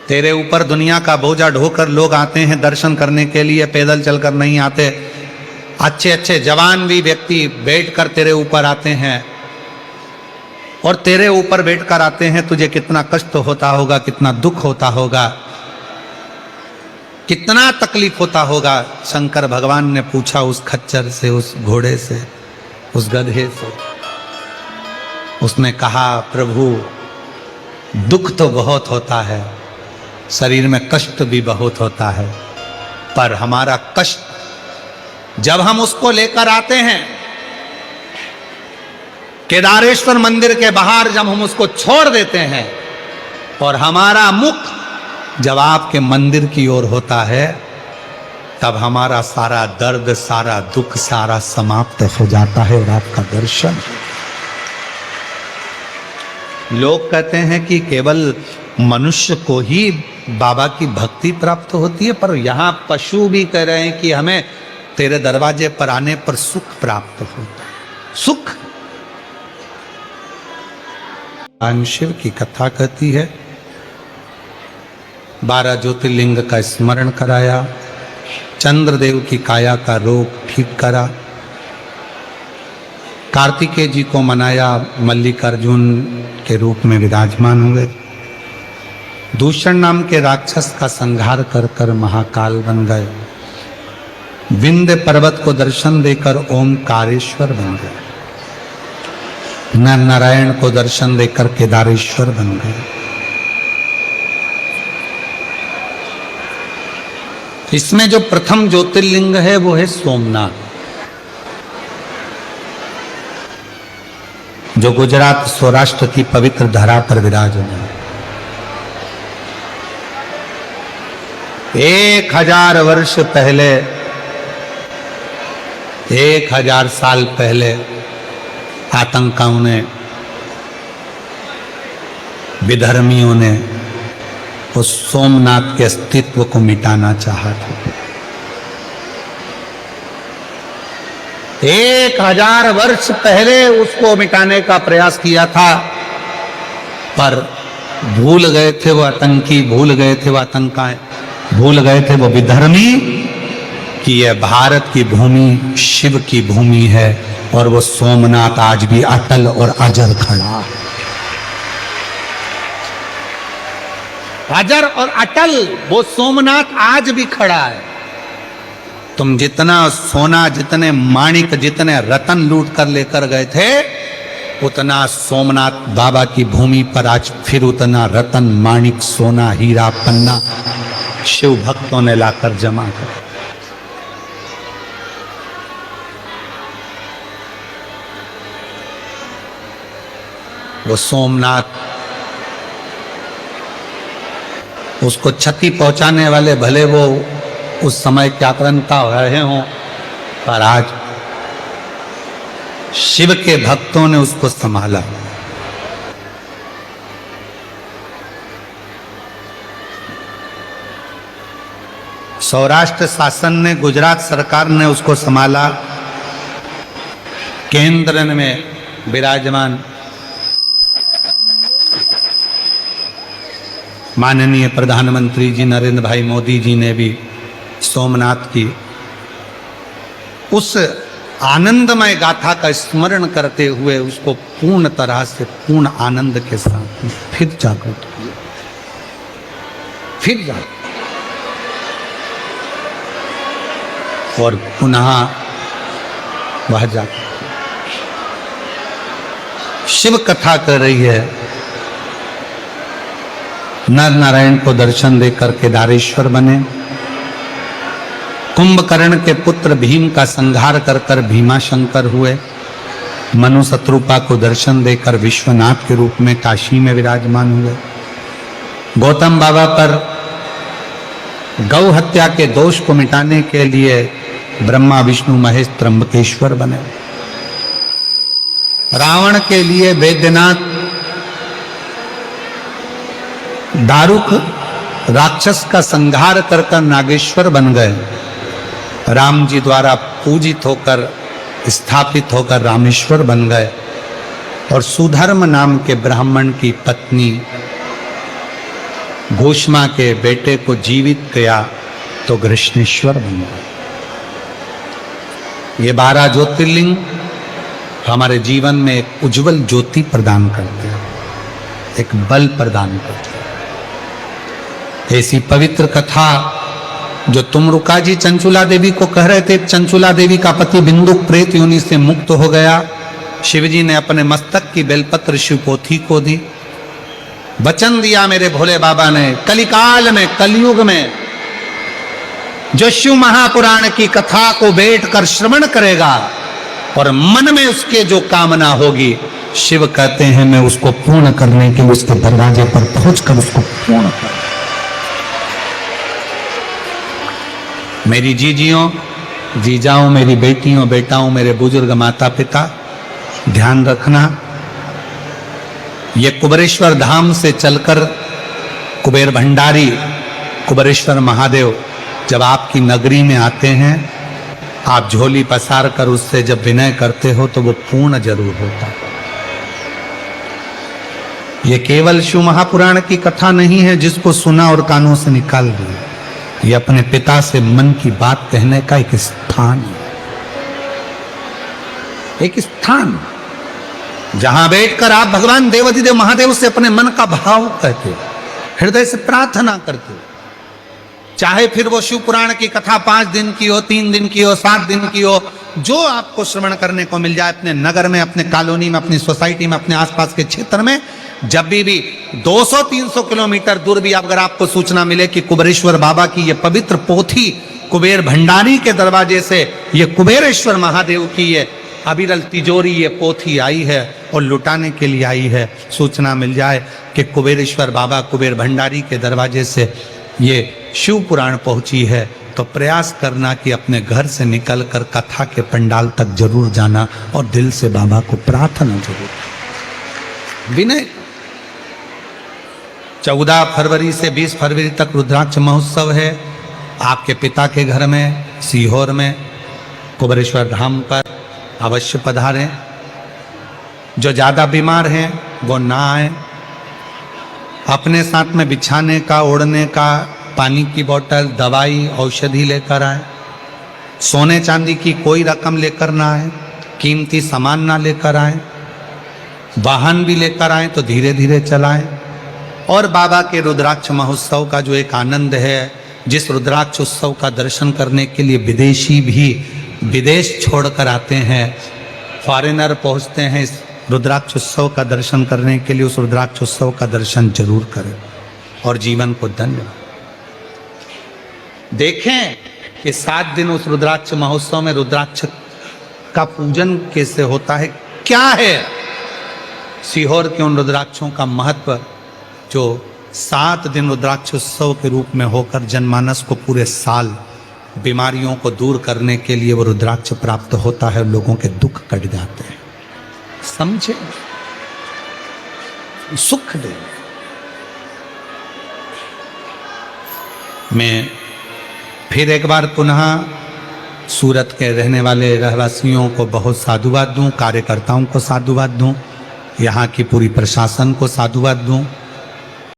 तेरे ऊपर दुनिया का बोझा ढोकर लोग आते हैं दर्शन करने के लिए, पैदल चलकर नहीं आते, अच्छे अच्छे जवान भी व्यक्ति बैठकर तेरे ऊपर आते हैं, और तेरे ऊपर बैठकर आते हैं, तुझे कितना कष्ट होता होगा, कितना दुख होता होगा, कितना तकलीफ होता होगा। शंकर भगवान ने पूछा उस खच्चर से, उस घोड़े से, उस गधे से। उसने कहा, प्रभु दुख तो बहुत होता है, शरीर में कष्ट भी बहुत होता है, पर हमारा कष्ट जब हम उसको लेकर आते हैं केदारेश्वर मंदिर के बाहर, जब हम उसको छोड़ देते हैं और हमारा मुख जब आपके मंदिर की ओर होता है, तब हमारा सारा दर्द, सारा दुख, सारा समाप्त हो जाता है और आपका दर्शन। लोग कहते हैं कि केवल मनुष्य को ही बाबा की भक्ति प्राप्त होती है, पर यहां पशु भी कह रहे हैं कि हमें तेरे दरवाजे पर आने पर सुख प्राप्त होता है। सुख। शिव की कथा कहती है, 12 ज्योतिर्लिंग का स्मरण कराया, चंद्रदेव की काया का रोग ठीक करा, कार्तिकेय जी को मनाया, मल्लिकार्जुन के रूप में विराजमान हुए, दूषण नाम के राक्षस का संहार कर कर महाकाल बन गए, विंध्य पर्वत को दर्शन देकर ओमकारेश्वर बन गए, नर नारायण को दर्शन देकर केदारेश्वर बन गए। इसमें जो प्रथम ज्योतिर्लिंग है वो है सोमनाथ, जो गुजरात सौराष्ट्र की पवित्र धरा पर विराजमान। 1000 वर्ष पहले, 1000 साल पहले आतंकियों ने, विधर्मियों ने उस सोमनाथ के अस्तित्व को मिटाना चाहा था। 1000 वर्ष पहले उसको मिटाने का प्रयास किया था, पर भूल गए थे वो आतंकी, भूल गए थे वो आतंकी, भूल गए थे वो विधर्मी कि यह भारत की भूमि शिव की भूमि है, और वो सोमनाथ आज भी अटल और अजर खड़ा है। अजर और अटल वो सोमनाथ आज भी खड़ा है। तुम जितना सोना, जितने माणिक, जितने रतन लूट कर लेकर गए थे, उतना सोमनाथ बाबा की भूमि पर आज फिर उतना रतन, माणिक, सोना, हीरा, पन्ना शिव भक्तों ने लाकर जमा कर। वो सोमनाथ, उसको क्षति पहुंचाने वाले भले वो उस समय के आक्रांता रहे हों, पर आज शिव के भक्तों ने उसको संभाला। सौराष्ट्र शासन ने, गुजरात सरकार ने उसको संभाला। केंद्र में विराजमान माननीय प्रधानमंत्री जी नरेंद्र भाई मोदी जी ने भी सोमनाथ की उस आनंदमय गाथा का स्मरण करते हुए उसको पूर्ण तरह से पूर्ण आनंद के साथ फिर जागृत किया, फिर जागृत और पुनः वह जागृत। शिव कथा कर रही है, नर नारायण को दर्शन देकर केदारेश्वर बने, कुंभकर्ण के पुत्र भीम का संहार कर कर भीमाशंकर हुए, मनु शत्रुपा को दर्शन देकर विश्वनाथ के रूप में काशी में विराजमान हुए, गौतम बाबा पर गौ हत्या के दोष को मिटाने के लिए ब्रह्मा विष्णु महेश त्र्यंबकेश्वर बने, रावण के लिए वैद्यनाथ दारुक राक्षस का संहार कर कर नागेश्वर बन गए, राम जी द्वारा पूजित होकर स्थापित होकर रामेश्वर बन गए, और सुधर्म नाम के ब्राह्मण की पत्नी घोषमा के बेटे को जीवित किया तो कृष्णेश्वर बन गए। ये 12 ज्योतिर्लिंग हमारे जीवन में एक उज्जवल ज्योति प्रदान करते हैं, एक बल प्रदान करते हैं। ऐसी पवित्र कथा जो तुमरुका जी चंचुला देवी को कह रहे थे, चंचुला देवी का पति बिंदुक प्रेत योनि से मुक्त हो गया, शिवजी ने अपने मस्तक की बेलपत्र शिवपोथी को दी, वचन दिया मेरे भोले बाबा ने, कलिकाल में कलयुग में जो शिव महापुराण की कथा को बैठकर श्रवण करेगा और मन में उसके जो कामना होगी, शिव कहते हैं मैं उसको पूर्ण करने के लिए उसके दरवाजे पर पहुंचकर उसको पूर्ण कर। मेरी जीजियों जीजाओं, मेरी बेटियों बेटाओं, मेरे बुजुर्ग माता पिता, ध्यान रखना, ये कुबेरेश्वर धाम से चलकर कुबेर भंडारी कुबेरेश्वर महादेव जब आपकी नगरी में आते हैं, आप झोली पसार कर उससे जब विनय करते हो तो वो पूर्ण जरूर होता है। ये केवल शिव महापुराण की कथा नहीं है जिसको सुना और कानों से निकाल दिया, ये अपने पिता से मन की बात कहने का एक स्थान है, एक स्थान जहां बैठकर आप भगवान देवाधिदेव महादेव से अपने मन का भाव कहते हो, हृदय से प्रार्थना करते हो। चाहे फिर वो शिव पुराण की कथा 5 दिन की हो, 3 दिन की हो, 7 दिन की हो, जो आपको श्रवण करने को मिल जाए, अपने नगर में, अपने कॉलोनी में, अपनी सोसाइटी में, अपने आसपास के क्षेत्र में, जब भी 200-300 किलोमीटर दूर भी अगर आपको सूचना मिले कि कुबेरेश्वर बाबा की ये पवित्र पोथी कुबेर भंडारी के दरवाजे से ये कुबेरेश्वर महादेव की ये अविरल तिजोरी ये पोथी आई है और लुटाने के लिए आई है, सूचना मिल जाए कि कुबेरेश्वर बाबा कुबेर भंडारी के दरवाजे से ये शिव पुराण पहुंची है, तो प्रयास करना कि अपने घर से निकलकर कथा के पंडाल तक जरूर जाना और दिल से बाबा को प्रार्थना जरूर। विनय 14 फरवरी से 20 फरवरी तक रुद्राक्ष महोत्सव है आपके पिता के घर में सीहोर में कुबेरेश्वर धाम पर, अवश्य पधारें। जो ज़्यादा बीमार हैं वो ना आए, अपने साथ में बिछाने का, ओढ़ने का, पानी की बोतल, दवाई, औषधि लेकर आए। सोने चांदी की कोई रकम लेकर ना आए, कीमती सामान ना लेकर आए, वाहन भी लेकर आए तो धीरे धीरे चलाएं। और बाबा के रुद्राक्ष महोत्सव का जो एक आनंद है, जिस रुद्राक्ष उत्सव का दर्शन करने के लिए विदेशी भी विदेश छोड़कर आते हैं, फॉरेनर पहुंचते हैं इस रुद्राक्ष उत्सव का दर्शन करने के लिए, उस रुद्राक्ष उत्सव का दर्शन जरूर करें और जीवन को धन्य देखें कि 7 दिन उस रुद्राक्ष महोत्सव में रुद्राक्ष का पूजन कैसे होता है, क्या है सीहोर के उन रुद्राक्षों का महत्व, जो 7 दिन रुद्राक्ष उत्सव के रूप में होकर जनमानस को पूरे साल बीमारियों को दूर करने के लिए वो रुद्राक्ष प्राप्त होता है, लोगों के दुख कट जाते हैं। समझे, सुख दे। मैं फिर एक बार पुनः सूरत के रहने वाले रहवासियों को बहुत साधुवाद दूं, कार्यकर्ताओं को साधुवाद दूं, यहाँ की पूरी प्रशासन को साधुवाद दूं।